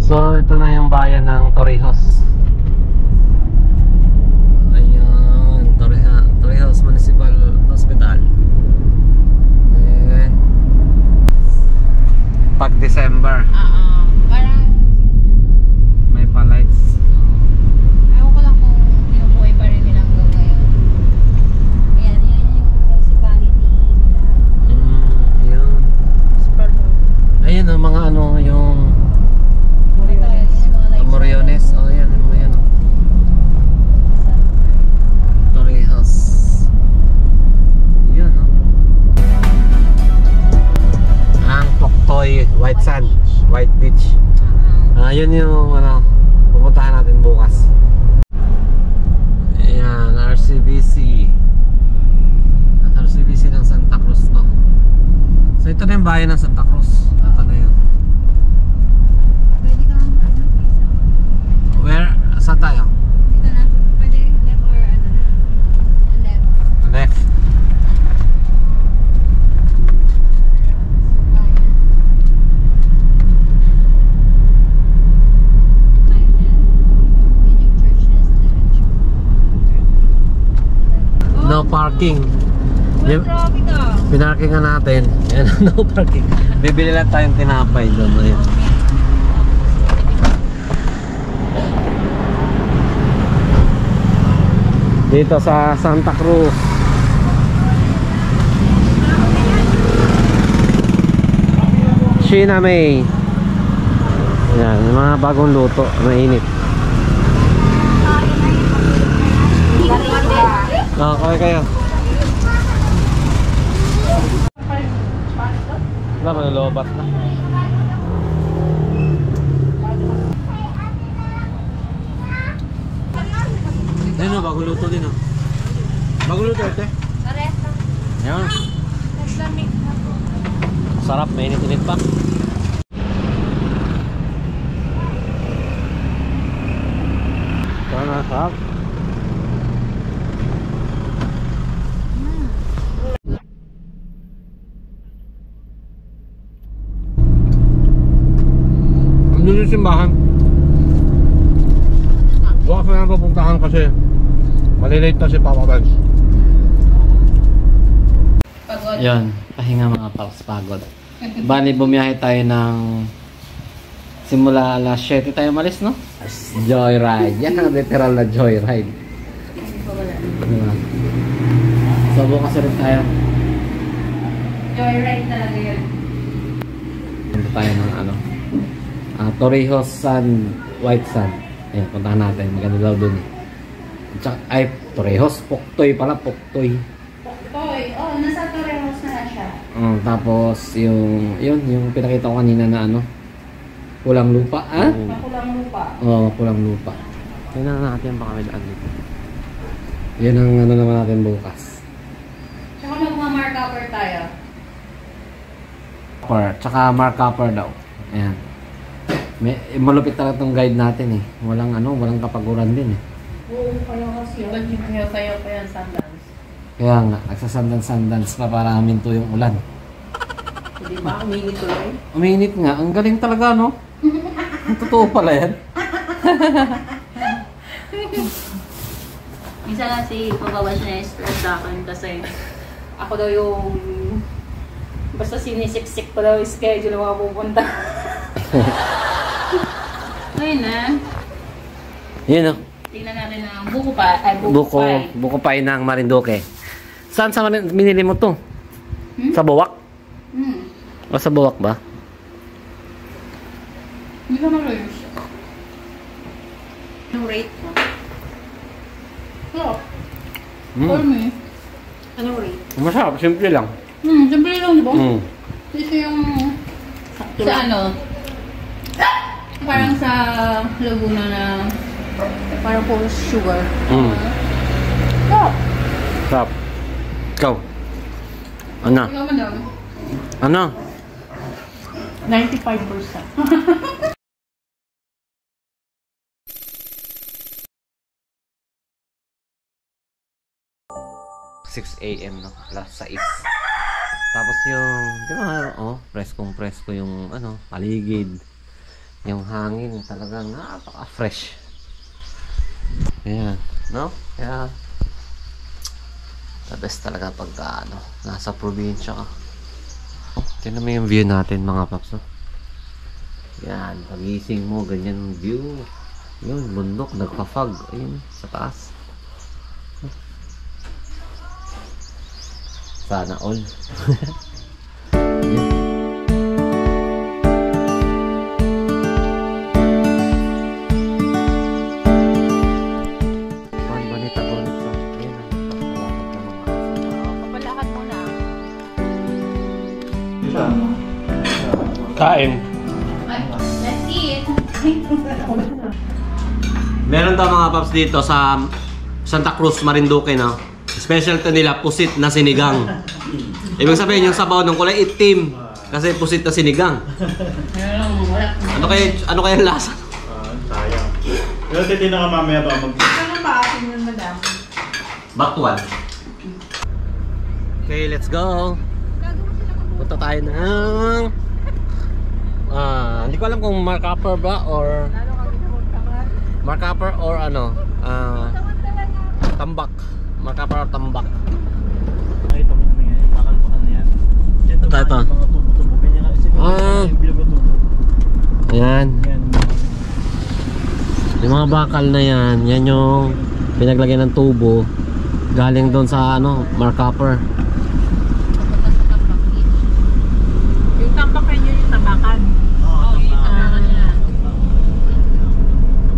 So ito na yung bayan ng Torrijos. Ayan, Torrijos Municipal Hospital. And White Sand, White Beach. Yun yung ano, pupuntahan natin bukas. Ayan, RCBC. RCBC ng Santa Cruz to. So ito na yung bayan ng Santa Cruz. Ito na yun. Pwede kang Where? Saan tayo? dito na. Pwede left or ano na. Left. Left. No parking. Traffic ah. Pinarkingan natin. Ayan, no parking. Bibili lang tayong tinapay doon. Ayan. Dito sa Santa Cruz. Sheena May. Ayan, yung mga bagong luto. Mainit. Okay kayo. Wala, malulubat na. Ayun o, bagong luto din o. Bagong luto ito eh. Ayan. Sarap, mainit-init pa. Sana, sarap. Doon yung simbahan. Bukas na lang pupuntahan kasi malilate na si Papa Benz. Pagod. Yan, pahinga mga paps, pagod. Bali, bumiyahe tayo ng simula alas 7 tayo malis, no? Joyride. Yan ang literal na joyride. Diba? So, bukas ulit tayo. Joyride talaga yun. Punta tayo ng ano, Torrijos Sand, White Sand. Ayan, puntahan natin. Maganda daw dun. Tsaka, ay, Torrijos, Puktoy pala, Puktoy. Toy, oh, nasa Torrijos na siya. Tapos, yung pinakita ko kanina na ano, pulang lupa, ah? Makulang lupa. Oo, pulang lupa. Tingnan natin baka may daan dito. Yan ang ano naman natin bukas. Tsaka magma-mark upper tayo. Tsaka mark upper daw. Ayan. Malupit talaga itong guide natin eh. Walang kapaguran din eh. Oo, kaya kasi yun. Kaya pa yan, Sundance. Kaya nga, nagsasandans-sandans pa para aminto yung ulan. Hindi ba? Uminit tuloy? Uminit nga. Ang galing talaga, no? Totoo pala yan. Minsan kasi pabawas na yung stress sa akin kasi ako daw yung basta sinisiksik pa daw yung schedule na mapupunta. Ayun na. Yun o. Tingnan natin ang buko pa. Ay, buko pie. Buko pie ng Marinduque. Saan sa minili mo to? Sa Buwak? O sa Buwak ba? Hindi ka mag-rate. Yung rate mo? Sarap. For me. Anong rate? Masarap, simple lang. Simple lang, di ba? Kasi yung sa ano, parang sa Laguna na parang puro sugar. Sarap. Sarap. Ikaw? Ano? Ikaw madam? Ano? 95%. 6 AM no, alas 6. Tapos yung, di ba, presko yung paligid. Yung hangin, talagang napaka-fresh. Ayan, no? Kaya, the best talaga pagka, nasa probinsya ka. Tignan mo yung view natin, mga paps, no? Yan, pagising mo, ganyan yung view. Yun, bundok, nagpa-fog. Ayun, sa taas. Sana all. Papalakad mo na. Kain. Let's eat. Meron daw mga paps dito sa Santa Cruz, Marinduque, no? Special to nila, pusit na sinigang. Ibig sabihin yung sabaw ng kulay itim kasi pusit na sinigang. Ano kaya yung lasa? Sayang. Pero titina ka mamaya ba mag... Ano ba atin yun, madam? Bakwan. Okay, let's go. Punta tayo ng... hindi ko alam kung mark upper ba or... Mark upper or ano? Tambak. Mark upper or tambak. Nakita mo naman yan. Pakalpakan na yan. Ito. Mga tubo-tubo. Kanya nga isipin. Yung bilog-tubo. Ayan. Yan. Yung mga bakal na yan, yan yung pinaglagyan ng tubo. Galing doon sa ano, mark upper. Yung tambakan yun, yung tambakan. Oo, tambakan yan.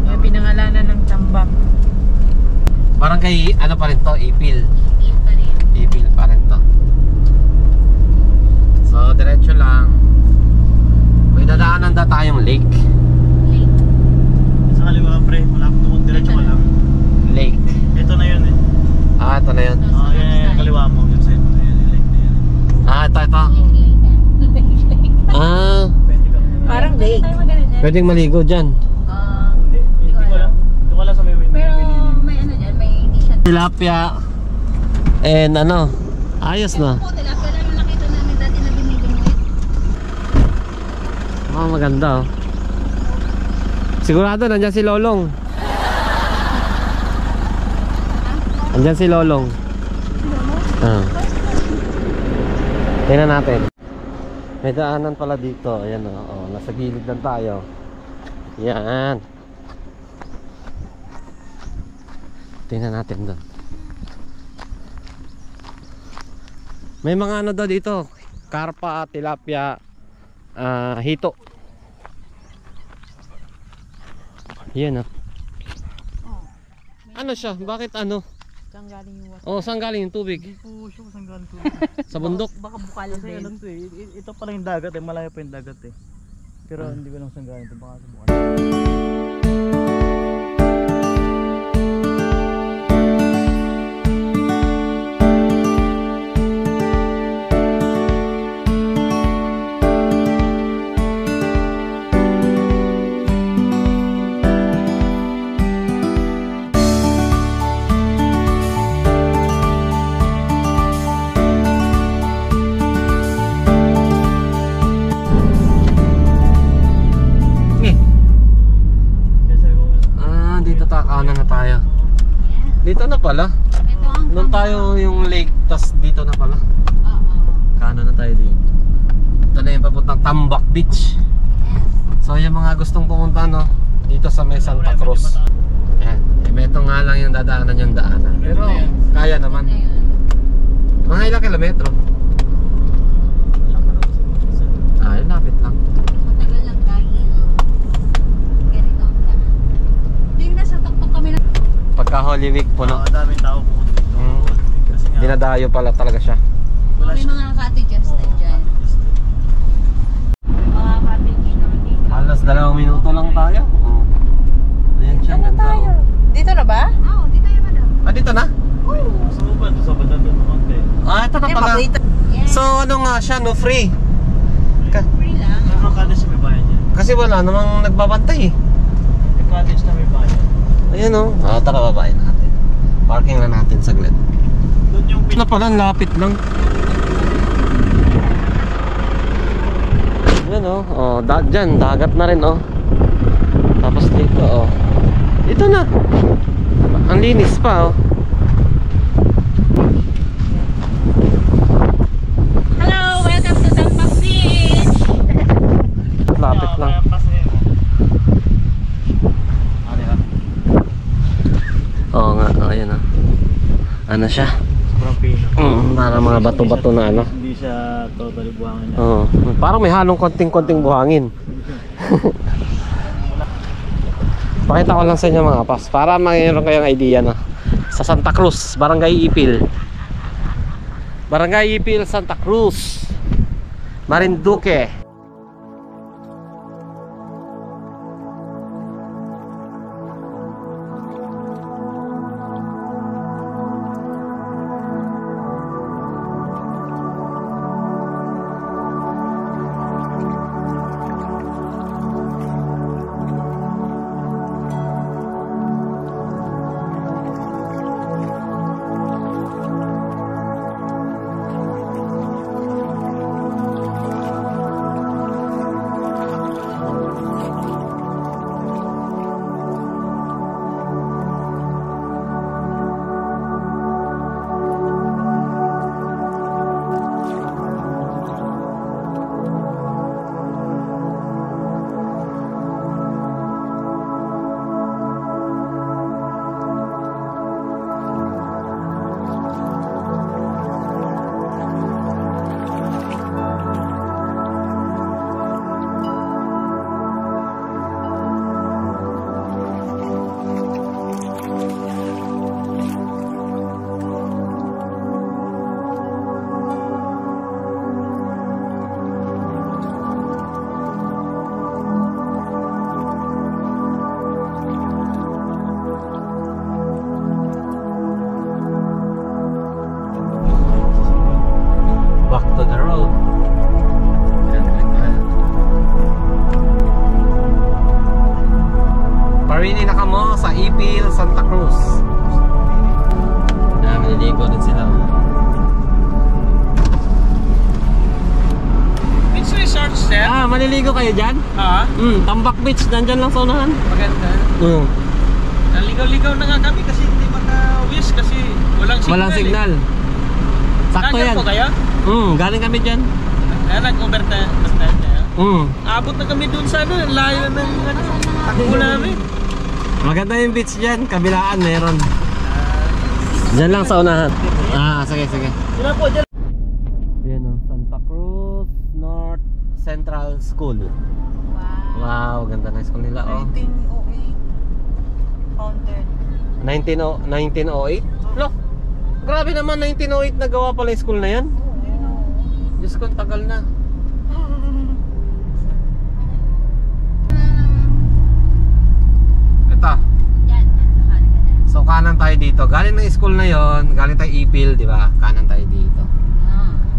Yung pinangalanan ng tambak. Parang kay ano pa rin to, ipil. Ipil pa rin to. So, diretso lang. May dadaanan na tayong lake. Sa kaliwa pre, malapit tukod diretso ka lang. Lake. Ito na yun eh. Ito na yun. Yan, kaliwa mo. Yung side mo na yan, yung lake na yan. Ito. Pwede ka Parang lake. Pwedeng maligo dyan. Hindi ko alam. Hindi ko alam sa may window. Pero may ano dyan, may t-shirt. Tilapia. And ano, ayos na. Po, tilapia lang yung nakita namin dati na binibingwit. Maganda oh. Sigurado nandyan si Lolong. Nandyan si Lolong. Tingnan natin. May daanan pala dito. Ayan oh. Nasa gilid lang tayo. Yan. Tingnan natin doon. May mga ano daw dito. Karpa, tilapia, hito. Yan oh. Ano siya? Bakit ano? Saan galing yung water? Oh, saan galing yung tubig? Oo, siya kung saan galing to. Sa bundok? Baka bukal Kasi din. alam to eh. Ito pala yung dagat eh. Malayo pa yung dagat eh. Pero hindi ko lang saan galing to. Baka sa buwan. Kanan na tayo. Dito na pala. Ito ang Doon tayo yung lake, tas dito na pala. Kanan na tayo dito. Ito na yung papuntang Tambak Beach. So yung mga gustong pumunta no, dito sa may Santa Cruz. Ayan. Ito nga lang yung dadaanan yung daanan. Pero kaya naman. Mga ilang kilometro? Ay, lapit lang. matagal lang kain. Ganito ang daan. Yung nasa tuktok kami na. Pagka Holy Week puno. Daming tao pumunta dito. Kasi nga, Dinadayo pala talaga siya. wala May siya. mga cottages na dyan. Mga cottage naman dito. Halos 2 minuto lang tayo. Oh. Ayan siya, ganda. Oh. Dito na ba? Oo, di tayo madam. Dito na? Gusto mo ba? Ito sa banda doon ng konti. Ito na pala. Yes. So ano nga siya, no, free. Free lang. May mga cottage na may bayan yan. Kasi wala namang nagbabantay eh. May cottage na may bayan. Ayan o. Tara, babae natin. Parking na natin saglit. Doon yung Na pala, lapit lang. Ayan o. Dyan, dagat na rin o. Tapos dito o. Dito na. Ang linis pa o. Hello! Welcome to Tambak Beach! Lapit lang. Oo nga, ayan o. Ano siya? Sobrang pino. Para mga bato-bato na ano. Hindi siya totally buhangin niya. Oo. Parang may halong konting-konting buhangin. Pakita ko lang sa inyo mga pas para mayroon kayong idea na. Sa Santa Cruz, Barangay Ipil. Barangay Ipil, Santa Cruz, Marinduque. maliligo kayo dyan? Ha? Tambak Beach, nandyan lang sa unahan. Maganda. Naligaw-ligaw na nga kami kasi hindi maka-wish kasi walang signal. Walang signal. Sakto Nandyan yan. po kayo? Galing kami dyan. Kaya nag-overtime kayo? Abot na kami dun sa ano, layo ng takbo namin. Maganda yung beach dyan, kabilaan meron. Dyan lang sa unahan. Sige. Sila po dyan. Yan o, Santa Cruz North Central School. Wow, ganda na school nila oh. 1908 founded. 1908? Lo, grabe naman 1908 nagawa pala yung school na yan. Diyos ko, tagal na. Ito. So kanan tayo dito. Galing ng school na yon, galing tayo Ipil, di ba? Kanan tayo dito.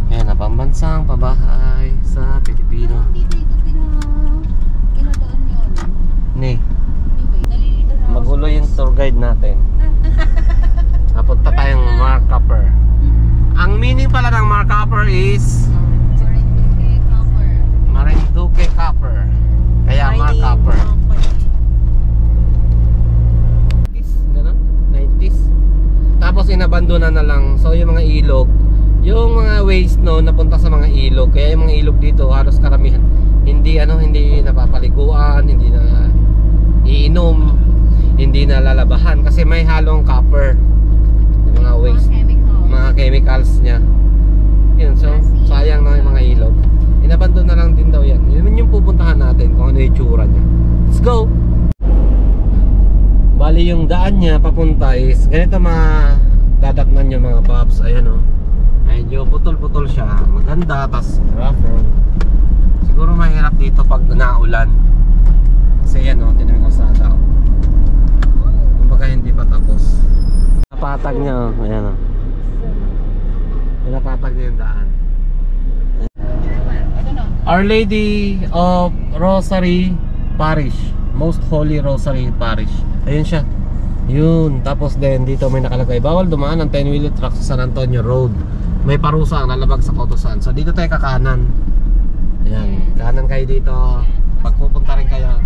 Ayan na, pambansang pabahay sa Pilipino. Dito pinadaan yun. Ni, Nalilito na ako. magulo yung tour guide natin. Napunta tayong Mark Copper. Ang meaning pala ng Mark Copper is Marinduque Copper. Kaya Mark Copper. 90s. Tapos inabandona na lang. So yung mga ilog, yung mga waste no napunta sa mga ilog. Kaya yung mga ilog dito halos karamihan hindi napapaliguan, hindi na iinom, hindi na lalabahan kasi may halong copper. Yung mga waste, mga chemicals niya. Yun, so sayang na yung mga ilog. Inabandona na lang din daw yan. Yun yung pupuntahan natin kung ano yung tsura niya. Let's go! Bali yung daan niya papunta is ganito dadatnan yung mga paps. Ayan o, medyo putol-putol siya. Maganda, tas rough road. Siguro mahirap dito pag naulan kasi yan o, tinawag ko sa tao. Kumbaga hindi pa tapos. Napatag niya o, ayan o. Napatag niya yung daan. Our Lady of Rosary Parish, Most Holy Rosary Parish. Ayun siya. Yun. Tapos din dito may nakalagay, bawal dumaan ng 10-wheeler truck sa San Antonio Road. May parusa ang lalabag sa Kotosan. So dito tayo kakanan. Ayan. Kanan kayo dito. Pag pupunta rin kayo,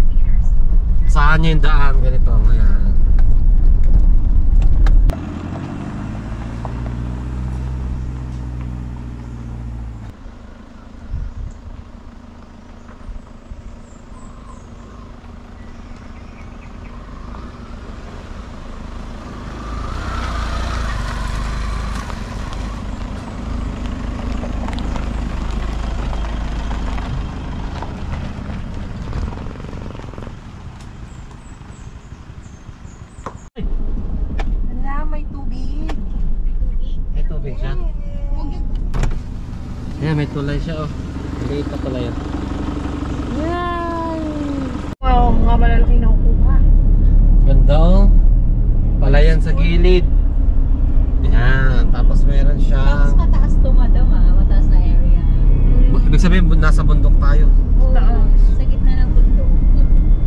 saan nyo yung daan? Ganito. Ayan. Ala, may tubig. May tubig siya. Ayan, may tulay siya oh. Maliit pa tulay oh. Wow, mga malalaki na kukuha. Ganda oh. Palayan sa gilid. Ayan, tapos meron Tapos siyang mataas to, madam, mataas na area. ibig sabihin nasa bundok tayo. Oo, sa gitna ng bundok.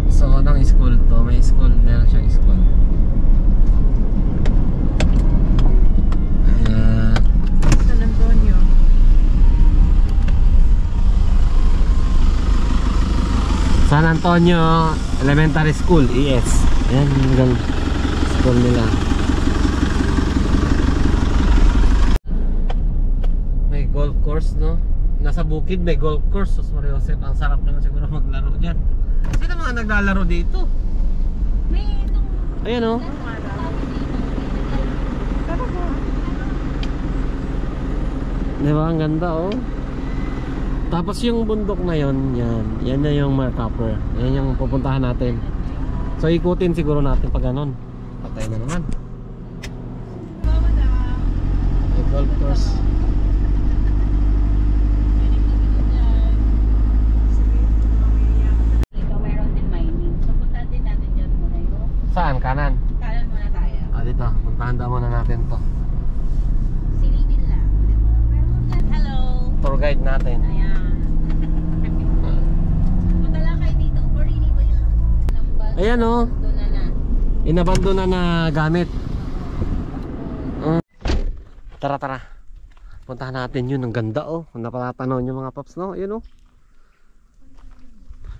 So, anong school to? May school, meron siyang school. Ayan. San Antonio. San Antonio Elementary School, ES. Ayan, hanggang school nila. May golf course, no? Nasa bukid may golf course. Sus Maria Josep, ang sarap naman siguro maglaro dyan. Sino mga naglalaro dito? Ayan oh. Diba, ang ganda oh. Tapos yung bundok na yon, yan na yung Mark Copper. Yan yung pupuntahan natin. So ikutin siguro natin pag ganon. Patay na naman. May golf course. Ito, meron din mining. So, puntahan din natin dyan muna yung Saan? Kanan? kanan muna tayo. Dito. Puntahan daw muna natin to. Silipin lang. Hello! Tour guide natin. Ayan. Punta lang kayo dito. Morini ba yun? Ayan oh. Doon na. Inabandona na gamit. Tara. Puntahan natin yun. Ang ganda oh. Kung napatatanaw nyo mga paps no. Yun oh.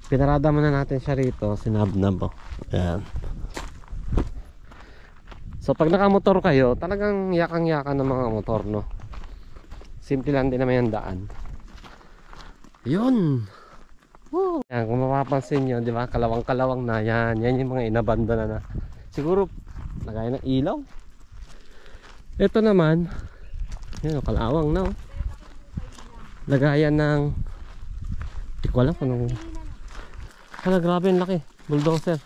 Pinarada muna natin siya rito, sinabnab. Ayan. So pag nakamotor kayo, talagang yakang-yakan ng mga motor, no? Simple lang din naman yung daan. Yun. Woo. Yan, kung mapapansin nyo, di ba? Kalawang-kalawang na. Yan yung mga inabanda na. Siguro, lagay ng ilaw. Ito naman, yan, kalawang na. Lagayan ng, di ko alam kung anong, hala, grabe yung laki. Bulldozer.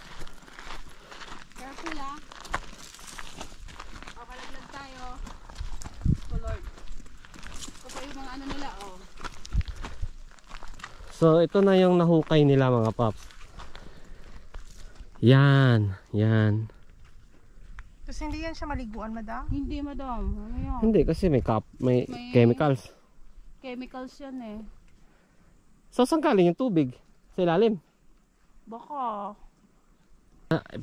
Careful ah. O, palaglag tayo. Oh Lord. Ito pa yung mga ano nila, oh. So ito na yung nahukay nila mga paps. Yan. Tapos hindi yan siya maliguan, madam? Hindi, madam. Ano yan? Hindi kasi may chemicals. Chemicals yan eh. So saan galing yung tubig? Sa ilalim? Baka.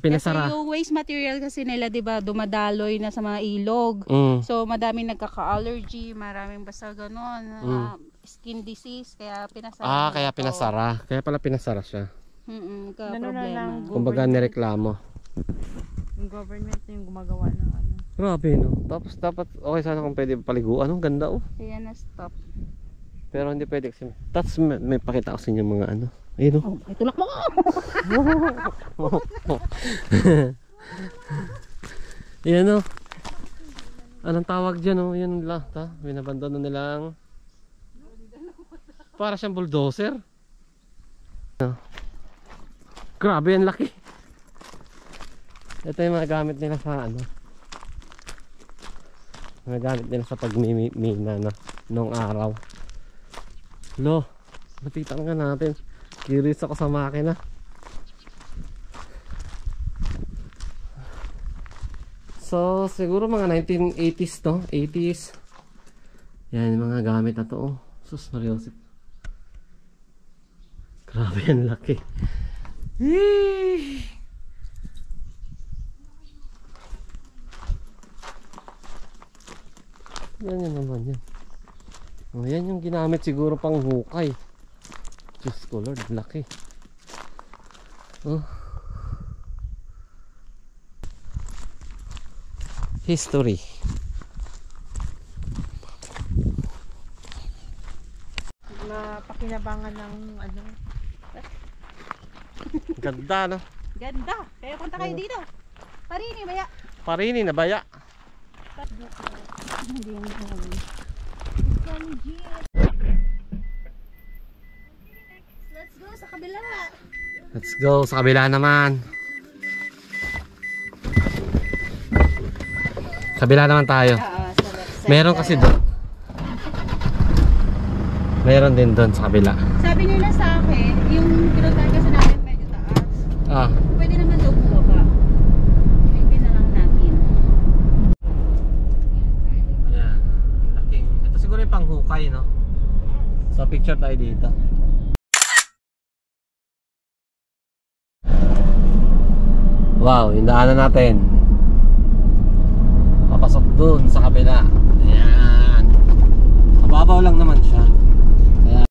Pinasara. Kasi yung waste material kasi nila, di ba, dumadaloy na sa mga ilog. So madaming nagkaka-allergy, maraming basta ganon. Skin disease, kaya pinasara. Kaya pinasara. Kaya pala pinasara siya. Ano lang, problema. Kumbaga nireklamo. Yung government na yung gumagawa ng ano. Grabe no. Tapos dapat okay sana kung pwede paliguan. Ang ganda oh. Kaya na-stop. Pero hindi pwede kasi. Tapos may pakita ko sa inyo mga ano. Ayun oh. Ay, tulak mo ka! Yan oh. Anong tawag dyan oh. Yan lahat ha. Binabandono nilang para siyang bulldozer. Grabe yan laki. Ito yung mga gamit nila sa ano. Mga gamit nila sa pagmimina na noong araw. Lo, nakita nga natin. Curious ako sa makina. So siguro mga 1980s to, 80s. Yan yung mga gamit na to. Oh. Sus, Mariosip. Grabe yan laki. Yan yun naman yan. Oh, yan yung ginamit siguro pang hukay. Diyos ko Lord, laki. Oh. History. Napakinabangan ng ano. Ganda no? Ganda! Kaya punta kayo dito. Parini, baya. Parini na baya. Let's go sa kabila. Let's go sa kabila naman. Kabila naman tayo. Meron kasi doon. Meron din doon sa kabila. Sabi nila sa akin, yung pinuntahan kasi namin medyo taas. Pwede naman daw bumaba. Hindi na lang natin. Ayan. Laking. Ito siguro yung panghukay, no? So picture tayo dito. Wow, yung daanan natin. Papasok dun sa kabila. Ayan. Mababaw lang naman siya. Ayan.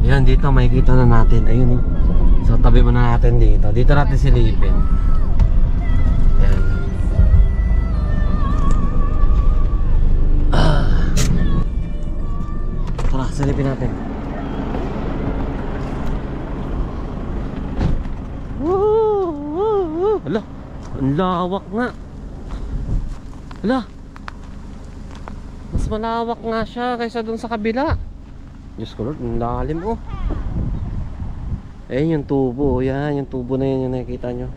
Ayan, dito makikita na natin. Ayun, oh. So tabi muna natin dito. Dito natin silipin. Ayan. Tara, silipin natin. Hala, ang lawak nga. Hala, mas malawak nga siya kaysa dun sa kabila. Diyos ko Lord, ang lalim oh. Ayun yung tubo, yan, yung tubo na yun yung nakikita nyo.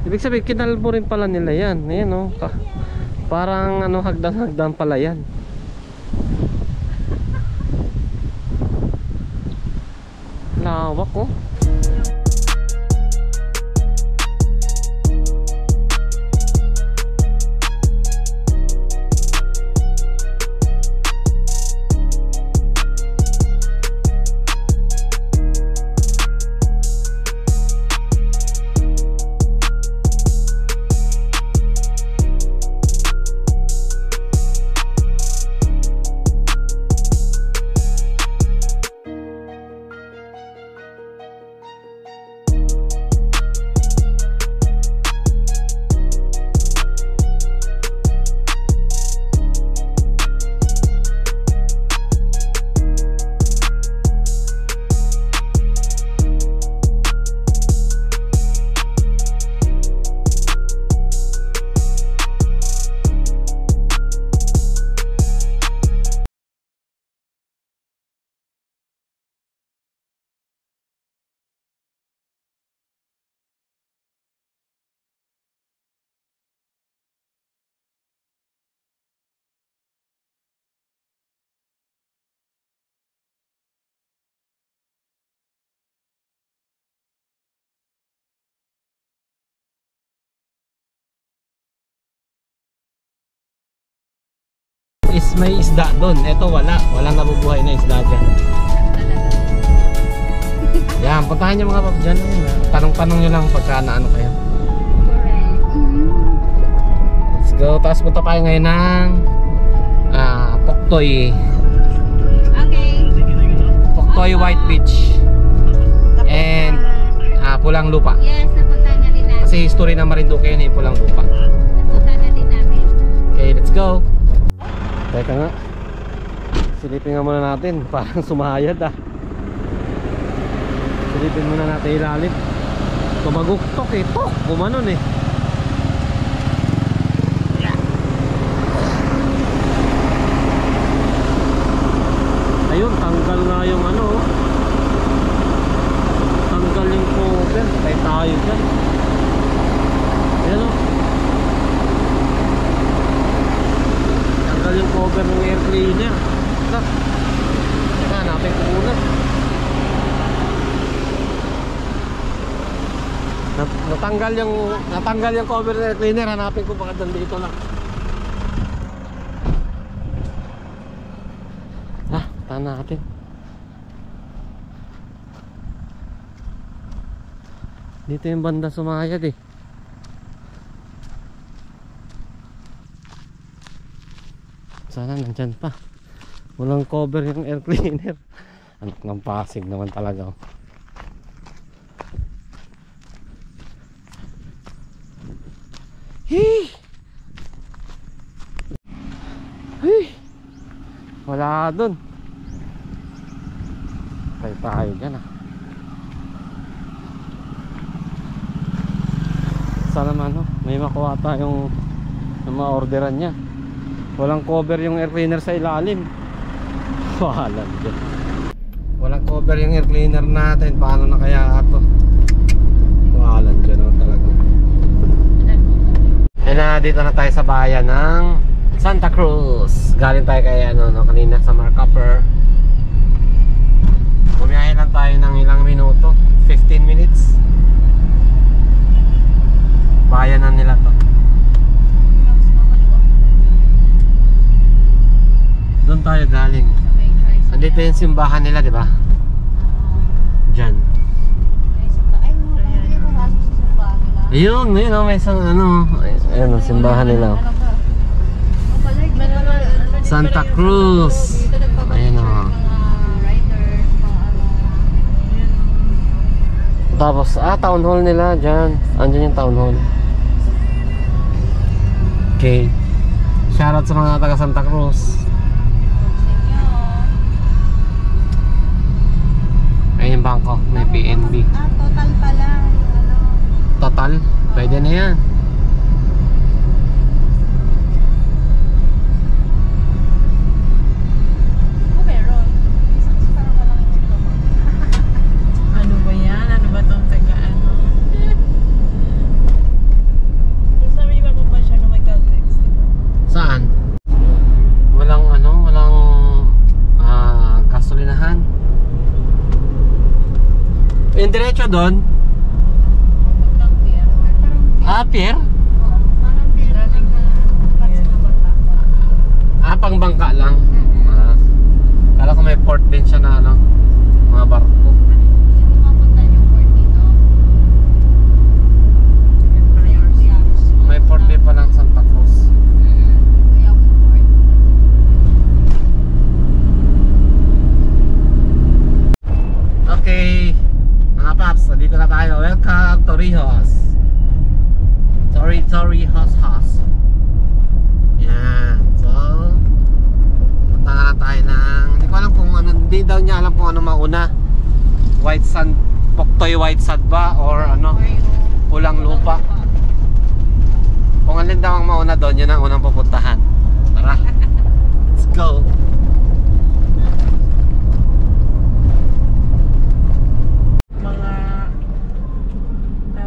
Ibig sabihin, kinalbo rin pala nila yan. Ayan oh, parang ano, hagdan-hagdan pala yan. Lawak oh. is may isda doon. Ito wala. Walang nabubuhay na isda dyan. Yan, puntahan nyo mga paps dyan. Tanong-tanong nyo lang pagka naano kayo. Let's go. Tapos punta tayo ngayon ng Poktoy. Poktoy White Beach. And Pulang Lupa. Yes, napunta na din namin. Kasi history ng Marinduque yun Pulang Lupa. Napunta na din namin. Okay, let's go. Teka nga. Silipin nga muna natin. Parang sumahayad Silipin muna natin ilalim. Tumaguktok Tok! Gumanon Ayun, tanggal na yung tanggal yung cover. Tayo tayo dyan. Ayan tanggal yung cover ng air cleaner. Teka, hanapin ko muna. Natanggal yung cover ng air cleaner. Hanapin ko baka dito lang. Puntahan natin. Dito yung banda sumayad Sana nandyan pa. Walang cover yung air cleaner. Anak ng Pasig naman talaga Wala dun. Tayo dyan Sana naman may makuha tayong ma-orderan niya. Walang cover yung air cleaner sa ilalim. Walang dyan. Walang cover yung air cleaner natin. Paano na kaya ito? Walang dyan talaga. Dito na tayo sa bayan ng Santa Cruz. Galing tayo kay kanina sa Marcopper. Bumiyahe lang tayo ng ilang minuto, 15 minutes. Bayan na nila to. Doon tayo galing. Andito yung simbahan nila, di ba? Diyan. Ayun, may isang ayun, simbahan nila. Santa Cruz. Ayun Tapos, town hall nila dyan. Andyan yung town hall. Okay. Shoutout sa mga taga Santa Cruz. Ayun yung Bangkok, may PNB. Total pala. Total? Pwede na yan. Meron. Parang walang ito. Ano ba yan? Ano ba tong taga-ano? Sabi ba pa siya na may context, diba? Saan? Walang gasolinahan. Yung diretso doon? Pier? Pang bangka lang. Kala ko may port din siya na mga barko. May port din palang Santa Cruz. Okay, mga paps, dito na tayo. Welcome to Torrijos. Torrijos. Yan. So, punta na lang tayo ng, hindi ko alam kung hindi daw niya alam kung ano mauna. White Sand, Poktoy White Sand ba or Pulang Lupa. Kung alin daw ang mauna doon, yun ang unang pupuntahan. Tara. Let's go.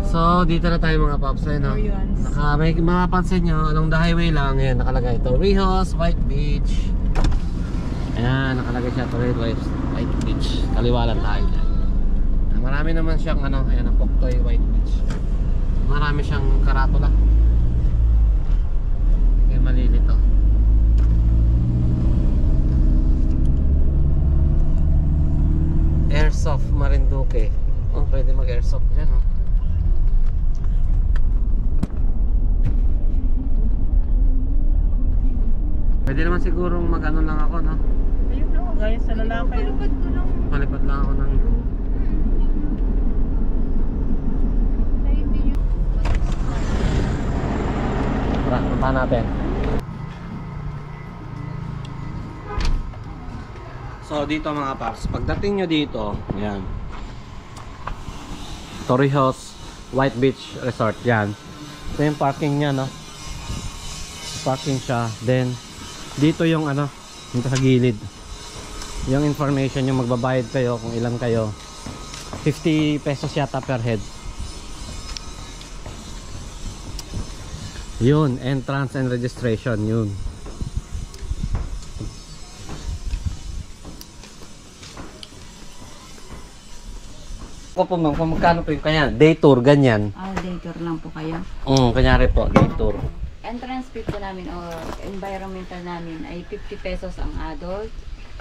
So, dito na tayo mga paps. May mapapansin nyo, along the highway lang. Ayan, nakalagay ito. Torrijos, White Beach. Ayan, nakalagay siya. Torrijos, White Beach. Kaliwa lang tayo dyan. Marami naman siyang ayan, ang Poktoy White Beach. Marami siyang karatula. Kaya malilito. airsoft dyan, oh. Pwede naman sigurong mag-ano lang ako, no? Ayun no, gaya sa lalaki. Palipad lang ako ng... Tara, punta natin. So dito mga paps, pagdating nyo dito, yan, Torrijos White Beach Resort, yan. Ito yung parking nya, no? Parking siya. Then dito yung ano, dito sa gilid, yung information, yung magbabayad kayo kung ilan kayo. 50 pesos yata per head. Yun, entrance and registration, yun. Ako po ma'am, kung magkano po yung kanya, day tour, ganyan. Day tour lang po kayo. Kanyari po, day tour. Entrance fee po namin or environmental namin ay 50 pesos ang adult.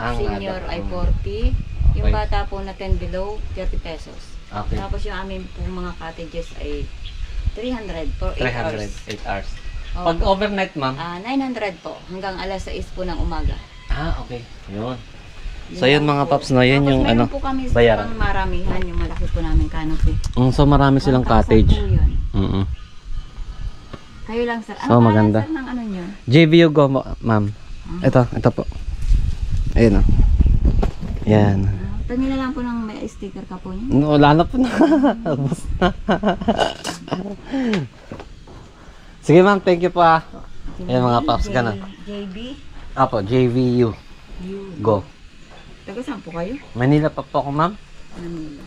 Ang Senior adult, ay 40. Okay. Yung bata po na 10 below, 30 pesos. Okay. Tapos yung amin po mga cottages ay 300 for 8 hours. 8 hours. Opo. Pag overnight ma'am? 900 po hanggang alas 6 po ng umaga. Okay. Yun. So yun mga paps, no, yun Tapos yung meron ano, po kami bayaran. pang maramihan, yung malaki po namin canopy. So marami silang 1,000 cottage. po yun. Kayo lang sir. So, maganda. Sir, ng ano nyo? JVU Go, ma'am. Ito po. Ayun, oh. Yan. Tangi na lang po ng may sticker ka po niya. Wala na po na. Ubus na. Sige ma'am, thank you po ah. Ayan mga paps, ganun. JB? Apo, JVU Go. Taga saan po kayo? Manila pa po ako ma'am. Manila.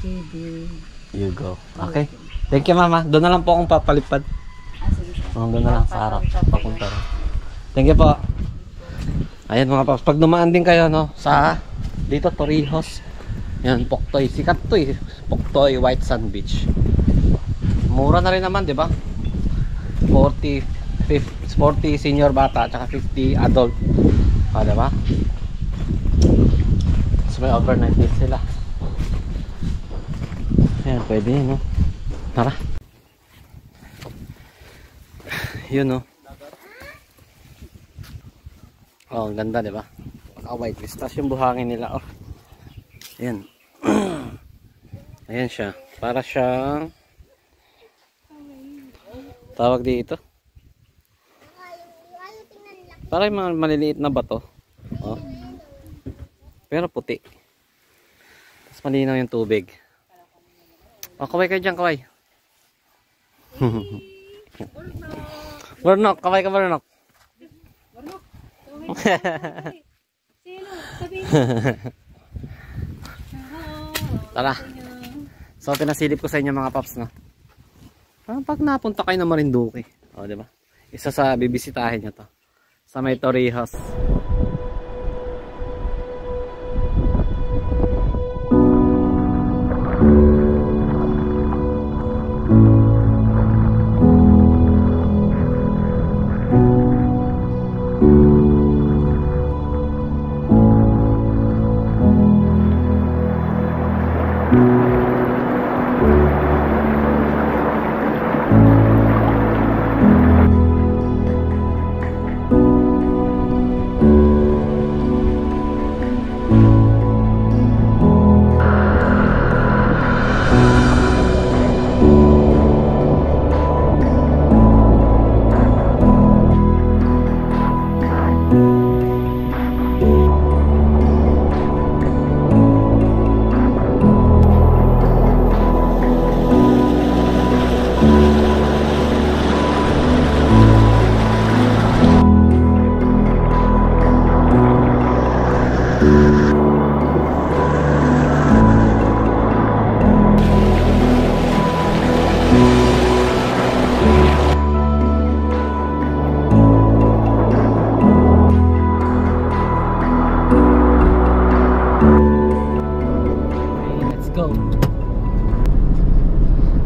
JB. You go. Okay. Thank you mama. Doon na lang po akong papalipad. Sige sir. Doon na lang sa harap. Papunta rin. Thank you po. Ayan mga paps. Pag dumaan din kayo no, sa dito Torrijos. Yan, Puktoy. Sikat to eh. Puktoy White Sand Beach. Mura na rin naman, di ba? 40 senior bata, tsaka 50 adult. Di ba? So may overnight din sila. Ayan, pwede yun, no? Tara. Yun, no? Oh, ang ganda, di ba? White Beach. Tapos yung buhangin nila, oh. Ayan. Ayan siya. Para siyang tawag dito. Para yung mga maliliit na bato. Oh. Pero puti. Tapos malinaw yung tubig. Oh, kaway kayo dyan, kaway. Burnok, kaway ka Burnok. Tara. So pinasilip ko sa inyo mga paps, no. Pag napunta kayo ng Marinduque, oh, di ba? Isa sa bibisitahin nyo to. Sa may Torrijos.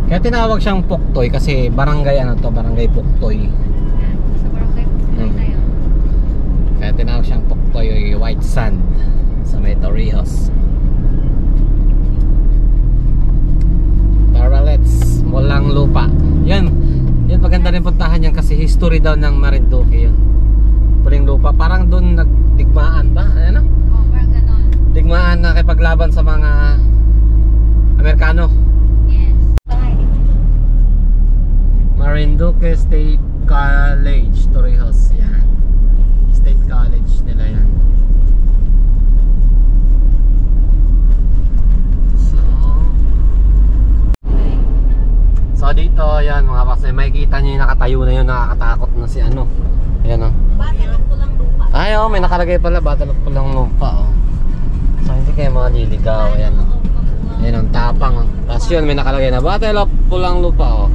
Kaya tinawag siyang Puktoy kasi barangay ano to, barangay Puktoy. Sa barangay na yun. Kaya tinawag siyang Puktoy White Sand sa may Torrijos. Markets, Pulang Lupa. Yan maganda rin puntahan yan kasi history daw ng Marinduque yun. Pulang Lupa, parang doon nagdigmaan ba? Ano? Parang ganon. Digmaan na kipaglaban sa mga Amerikano. Yes. Marinduque State College, Torrijos. Yan. State College nila yan. So dito, yan mga kasi makikita nyo yung nakatayo na yun, nakakatakot na si ano. Ayan o. Battle of Pulang Lupa. Ay oh, may nakalagay pala, Battle of Pulang Lupa oh. So hindi kayo maliligaw, ayan o. Ayan ang tapang oh. Tapos yun, may nakalagay na Battle of Pulang Lupa oh.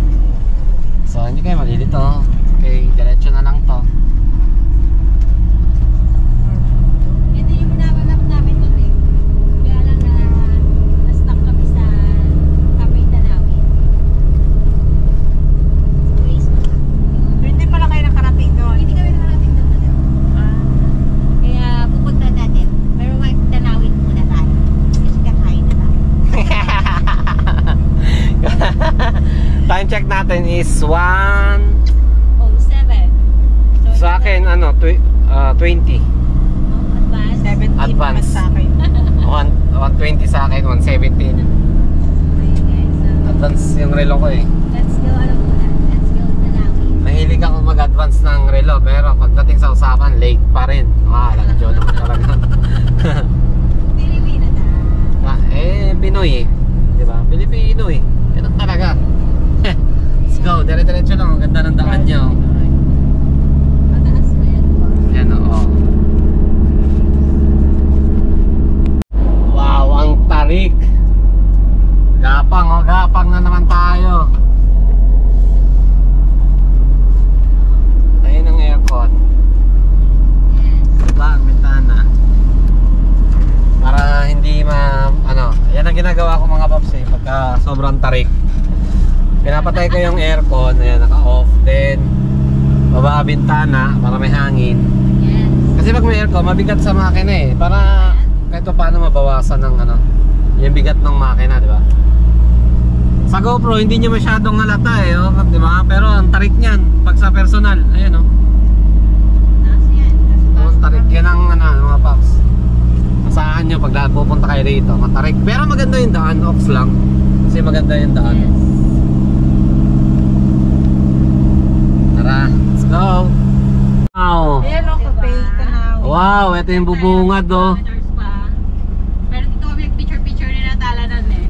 So hindi kayo malilito. Okay, diretso na lang to. Hindi yung hinahanap namin doon eh. Kaya lang na-stuck kami sa Kapay Tanawin. Hindi pala kayo nakarating doon. Hindi kami nakarating doon. Kaya pupunta natin. Pero may Tanawin muna tayo. Kasi kakain na tayo. Time check natin is 1. 07. So, Sa akin ano, 20. advance. 17 Advance. sa akin. 120 sa akin, 117. Okay, guys. So, Advance yung relo ko eh. let's go, ano muna. Let's go Tanawin. Mahilig ako mag-advance ng relo, pero pagdating sa usapan, late pa rin. Alam Diyo naman talaga. Pilipina tayo. Pinoy eh. Diba? Pilipino eh. Ganun talaga. Let's go, dire-diretso lang. Ang ganda ng daan niya oh. Mataas ba yan? Yan oh. Wow, ang tarik. Gapang oh, gapang na naman tayo. Ayun ang aircon. Yes. Diba ang bintana? Para hindi yan ang ginagawa ko mga paps eh, pagka sobrang tarik. Pinapatay ko yung aircon, ayan, naka-off. Then, baba bintana para may hangin. Yes. Kasi pag may aircon, mabigat sa makina eh. Para kahit pa paano mabawasan ng yung bigat ng makina, di ba? Sa GoPro, hindi nyo masyadong halata eh, oh, di ba? Pero ang tarik niyan, pag sa personal, ayan oh. Taas yan. Ang tarik yan ang mga paps. Saan nyo pag pupunta kayo dito, matarik. Pero maganda yung daan, off lang. Kasi maganda yung daan. Yes. Tara, let's go. Wow. Ayan o, Kapay Tanawin. Wow, ito yung bubungad oh. Pero dito kami picture-picture ni Natalanan eh.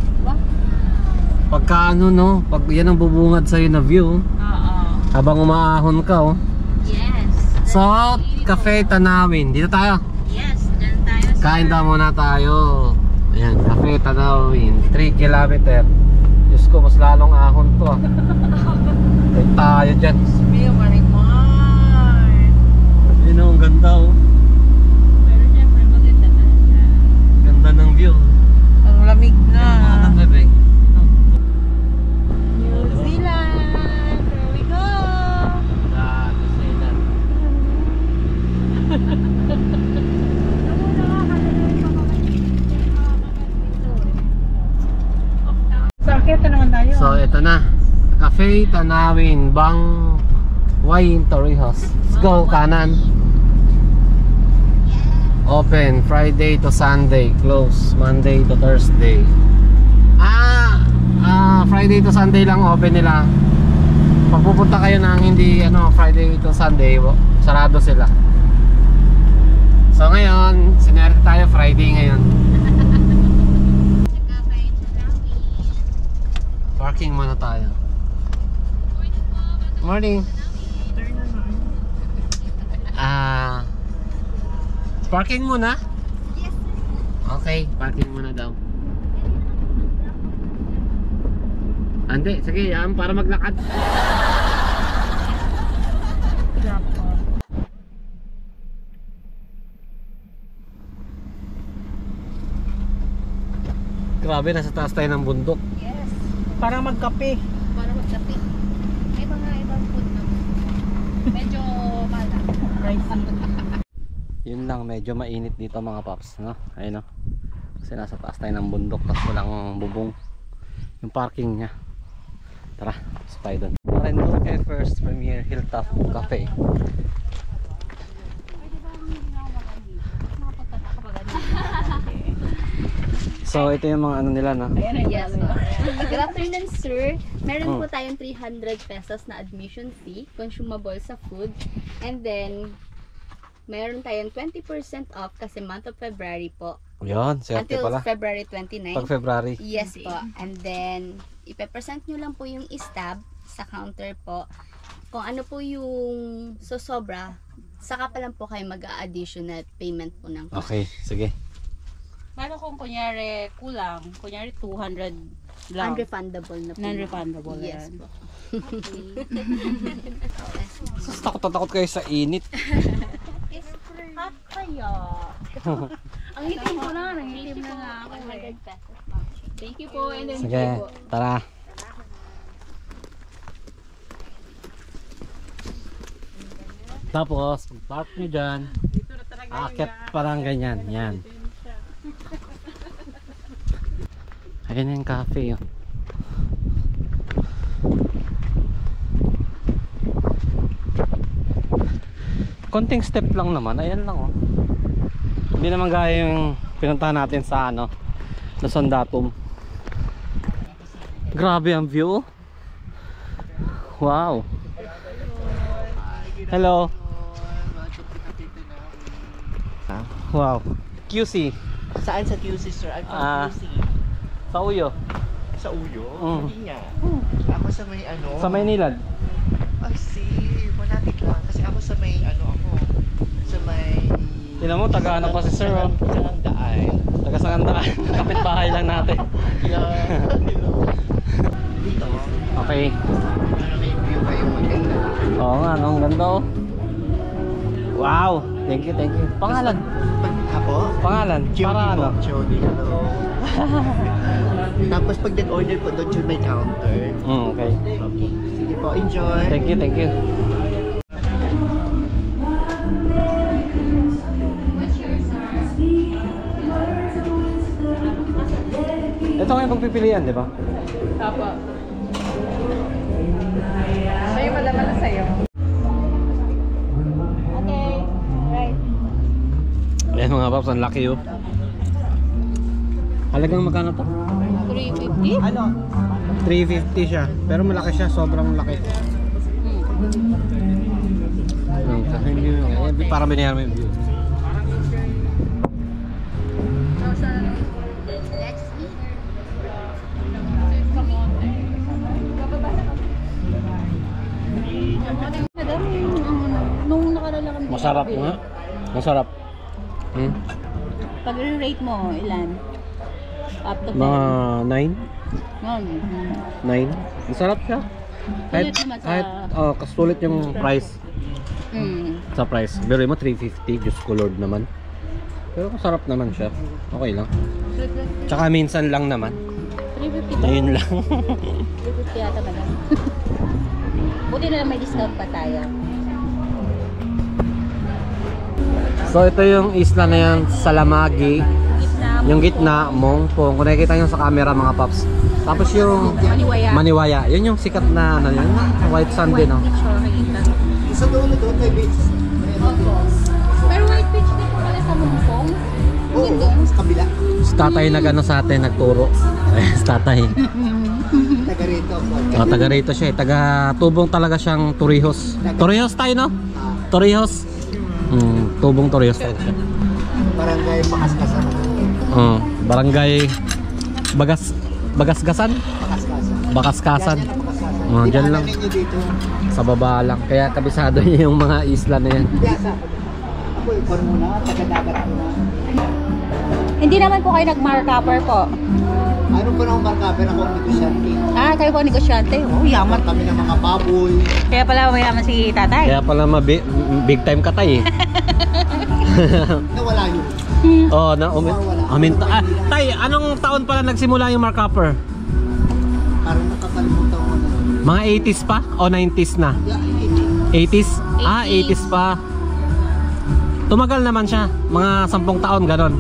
Pagka no, pag yan ang bubungad sa'yo na view, Oo. habang umaahon ka oh. Yes. So, Cafe Tanawin, dito tayo. Yes, dyan tayo. Kain daw muna tayo. Ayan, Cafe Tanawin, 3 kilometer. Diyos ko, mas lalong ahon to ah. Kain tayo dyan. Mio Marimar. Yun oh, ang ganda oh. Pero syempre maganda na. Ganda ng view. Ang lamig na. Ang bebe. New Zealand. Here we go. Sa akin, ito naman tayo. So ito na, Cafe Tanawin, Bang Wine Torrijos. Let's go, kanan. Open Friday to Sunday, close Monday to Thursday. Friday to Sunday lang open nila. Pag pupunta kayo ng hindi Friday to Sunday, sarado sila. So ngayon, sinerte tayo Friday ngayon. Parking muna tayo. Morning. Parking muna? Yes. Okay, parking muna daw. Hindi, sige, para maglakad. Grabe, nasa taas tayo ng bundok. Yes. Parang magkape. Para magkape. May mga ibang food naman. Medyo malang. Yun lang, medyo mainit dito mga paps, no? Ayun no. Kasi nasa taas tayo ng bundok, tapos walang bubong yung parking niya. Tara, stay doon. Marinduque First Premier Hilltop Cafe. So ito yung mga ano nila na. Yes po. Good afternoon, sir. Meron po tayong 300 pesos na admission fee, consumable sa food. And then, meron tayong 20% off kasi month of February po. Yun, swerte Until pala. February 29. Pag February. Yes po. And then, ipe-present nyo lang po yung stab sa counter po. Kung ano po yung sosobra, saka pa lang po kayo mag-additional payment po ng Okay, sige. Paano kung kunyari kulang, kunyari 200 lang? unrefundable na po. Non-refundable Yes yan. po. Sus, takot kayo sa init. Hot kaya. Ang itim ko na, nangitim na nga ako. 200 pesos, ma'am. Thank you po. And then Sige, tara. Tapos, park nyo dyan. Akit parang ganyan. Yan. Ayan na yung cafe. Oh. Konting step lang naman. Ayan lang. Oh. Hindi naman gaya yung pinuntahan natin sa ano, Luzon Datum. Grabe ang view. Wow. Hello. Wow. QC. Saan sa QC, sir? I'm from QC. Sa Uyo. Sa Uyo? Mm. Hindi nga. Ako sa may ano? Sa Maynilad. I see. Malapit lang. Kasi ako sa may ano ako. Sa may... Tingnan mo, taga ano pa si sir. Oh. Sangandaan. Taga Sangandaan. Kapit bahay lang natin. Yeah. Dito. Okay. Para may view kayo maganda. Oo nga, no? Ang ganda oh. Wow. Thank you, thank you. Pangalan? Ako? Pangalan? Para ano? Jody, hello. Tapos pag nag-order po doon yung may counter. Okay. Okay. Sige po, enjoy. Thank you, thank you. Ito nga yung pagpipilian, di ba? Apo. Sa'yo, madama na sa'yo. Okay. Right. Ayan mga paps, ang laki oh. Halagang magkano to? 350? Ano? 350 siya. Pero malaki siya, sobrang laki. Para binayaran mo yung view. Nung nakarala kami. Masarap nga. Masarap. Pag-rate mo, ilan? Up to 10? Mga 9? Yun. 9? Masarap siya. Kahit, Sulit naman sa- kahit kasulit yung price. Sa price. Pero mo 350, Diyos ko Lord naman. Pero masarap naman siya. Okay lang. Tsaka minsan lang naman. 350 ba? Ayun lang. 350 yata ba lang? Buti na lang may discount pa tayo. So ito yung isla na yan, Salamagi. Yung gitna, Mongpong. Kung nakikita nyo sa camera mga paps. Tapos yung Maniwaya. Yun yung sikat na ano yun. White sand din oh. Sa dulo doon may beach. Opo. Pero white beach din po pala sa Mongpong. Oo, sa kabila. Si tatay nag-ano sa atin, nagturo. Si tatay. Taga rito po. Taga rito siya eh. Taga tubong talaga siyang Torrijos. Torrijos tayo no? Torrijos. Tubong Torrijos tayo siya. Barangay Pakaskasan. Barangay Bagasgasan? Bakaskasan. Diyan lang. Dinaanan ninyo dito. Sa baba lang. Kaya kabisado niya yung mga isla na yan. Biyasa. Ako ipon muna, taga-dagat muna. Hindi naman po kayo nag-markuper po. Ano po nang markaper ako ang negosyante? Ah, kayo po negosyante. Oh, yaman. Kami ng mga baboy. Kaya pala mayaman si tatay. Kaya pala big time ka tay eh. Nawala yun. Oh, tay, anong taon pala nagsimula yung markuper? Parang nakakalimutan ko na. Mga 80s pa o 90s na? Yeah, 80s? Ah, 80s pa. Tumagal naman siya. Mga 10 taon, ganon.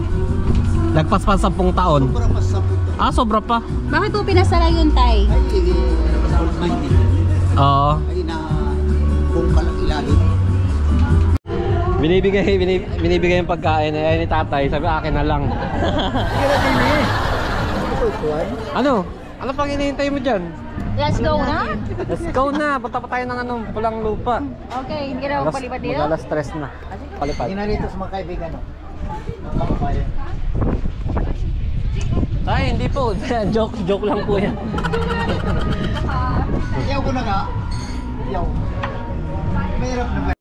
Nagpas pa 10 taon. Sobrang masapot. Ah, sobra pa. Bakit po pinasara yun, tay? Ay, Full mining. Oo. Ay na kung kalang ilalim. Binibigay yung pagkain ni tatay. Sabi akin na lang. Ano? Ano pang hinihintay mo dyan? Let's go na. Let's go na. Punta pa tayo ng pulang lupa. Okay, hindi na ako palipad dito. Mag-alas stress na. Palipad. Inarito sa mga kaibigan, no? Ang pangbayan. Ay, hindi po. Joke lang po yan. Yaw ko na ka. Yaw. Mahirap na ba?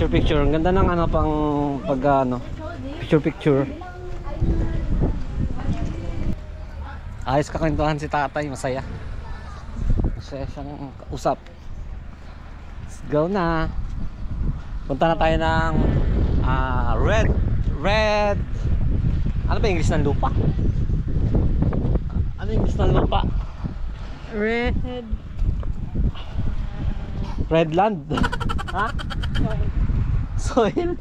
Picture. Ang ganda ng pang pag picture. Ayos kakwentuhan si tatay, masaya. Masaya siyang usap. Let's go na. Punta na tayo ng red. Ano ba yung English ng lupa? Ano yung English ng lupa? Redland. Ha? Soil.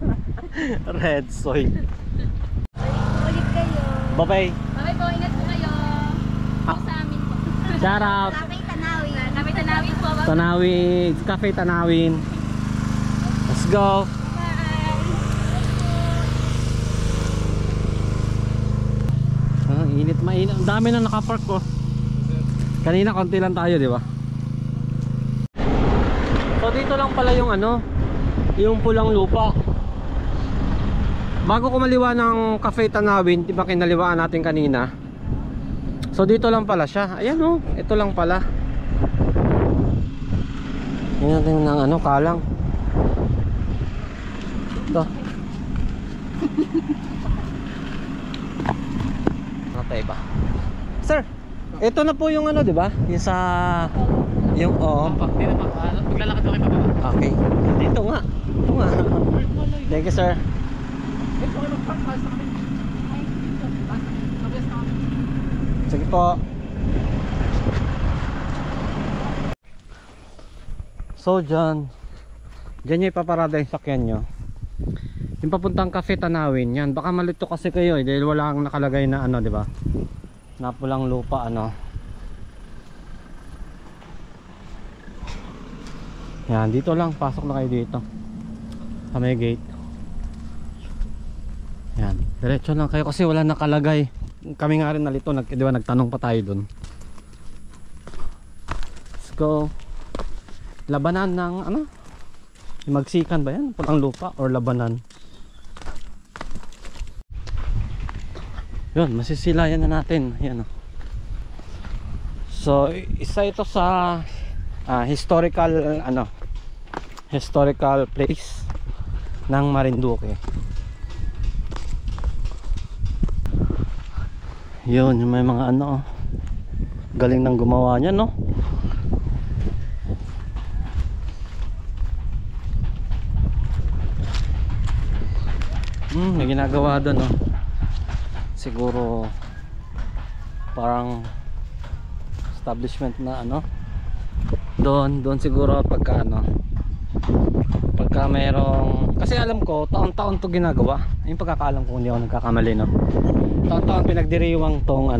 Red soil. Ulit kayo. Bye-bye. Bye po, ingat po kayo. Sa amin po. Shout out. Kapay Tanawin. Kami Tanawin po. Tanawin. Cafe Tanawin. Let's go. Init mainit. Ang dami na nakapark ko. Kanina konti lang tayo, di ba? So dito lang pala yung yung pulang lupa. Bago kumaliwa ng Cafe Tanawin, di ba kinaliwaan natin kanina? So dito lang pala siya. Ayan oh, ito lang pala. Yan natin ng kalang. Ito. Natay ba? Sir, ito na po yung di ba? Yung sa yung Maglalakad kami pa. okay. Dito nga. Ito nga. Thank you, sir. Sige po. So dyan nyo ipaparada yung sakyan nyo. Yung papuntang Cafe Tanawin yan. Baka malito kasi kayo dahil wala kang nakalagay na diba? Na pulang lupa yan, dito lang. Pasok na kayo dito sa may gate. Yan, diretso lang kayo kasi wala nakalagay. Kami nga rin nalito, diba, nagtanong pa tayo dun. Let's go. Labanan ng Magsikan ba yan? Pulang lupa or labanan? Yun, masisilayan na natin. Yan. So isa ito sa historical historical place ng Marinduque. Yun, may mga galing nang gumawa niya, no? May ginagawa doon, no? Siguro parang establishment na doon siguro pagka mayroong, kasi alam ko taon-taon to ginagawa, yung pagkakaalam ko, hindi ako nagkakamali, no? Taon-taon pinagdiriwang tong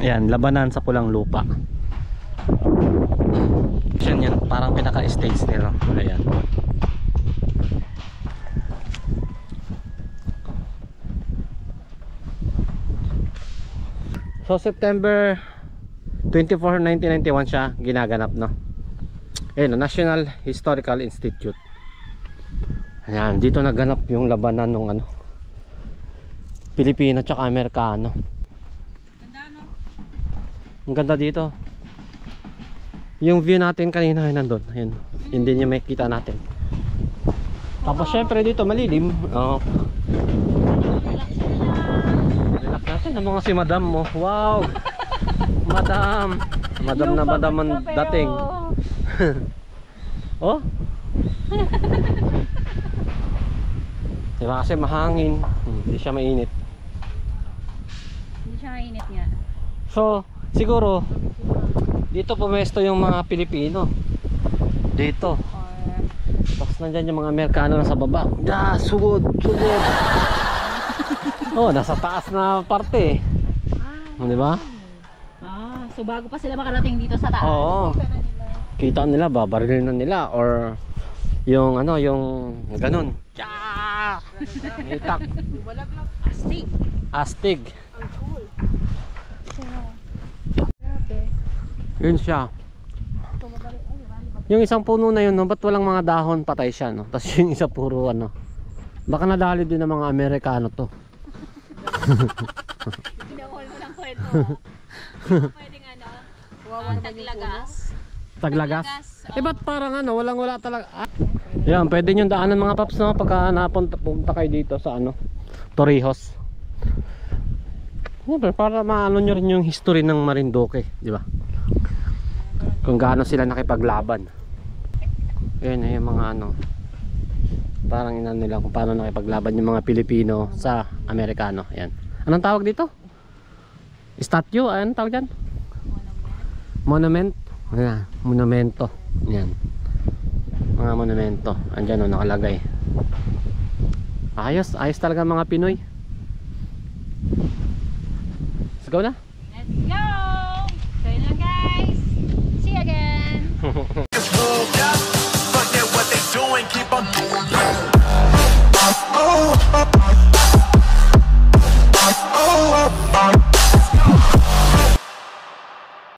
ayan, labanan sa pulang lupa. Yan, parang pinaka-stage nila. Ayan. So September 1991 siya ginaganap, no? Ayun, National Historical Institute. Ayan, dito naganap yung labanan ng ano, Pilipino tsaka Amerikano. Ang ganda dito. Yung view natin kanina ay nandun. Ayun, hindi niyo makikita natin. Tapos syempre dito malilim. Oh. Relax natin ang mga si madam mo. Wow! Madam! Madam na madam ang dating. Oh? Diba kasi mahangin. Hindi siya mainit. Hindi siya mainit nga. So, siguro dito pumesto yung mga Pilipino. Dito. Tapos nandyan yung mga Amerikano na sa baba. Yeah, sugod, sugod. Oh, nasa taas na parte. Di ba? So bago pa sila makarating dito sa taas. Oo. Kita nila, babarilin na nila or yung ano, yung ganun. Yeah! Itak. Astig. Astig. Yun siya. Yung isang puno na yun, no, ba't walang mga dahon, patay siya, no? Tapos yung isa puro ano. Baka nadali din ng mga Amerikano to. Pinahol mo lang kwento. Pwedeng ano, taglagas. Taglagas? Eh ba't parang ano, walang-wala talaga. Ah. Yan, pwede nyo daanan mga paps, no? Pagka napunta kayo dito sa ano, Torrijos. Siyempre, para maano nyo rin yung history ng Marinduque, di ba? Kung gaano sila nakipaglaban. Ayun yung mga ano, parang inan nila kung paano nakipaglaban yung mga Pilipino sa Amerikano. Ayan. Anong tawag dito? Statue? Anong tawag dyan? Monument? Ayan. Monumento. Ayan. Mga monumento. Andyan o, nakalagay. Ayos. Ayos talaga mga Pinoy. Let's go na. Let's go! So yun lang guys. See you again!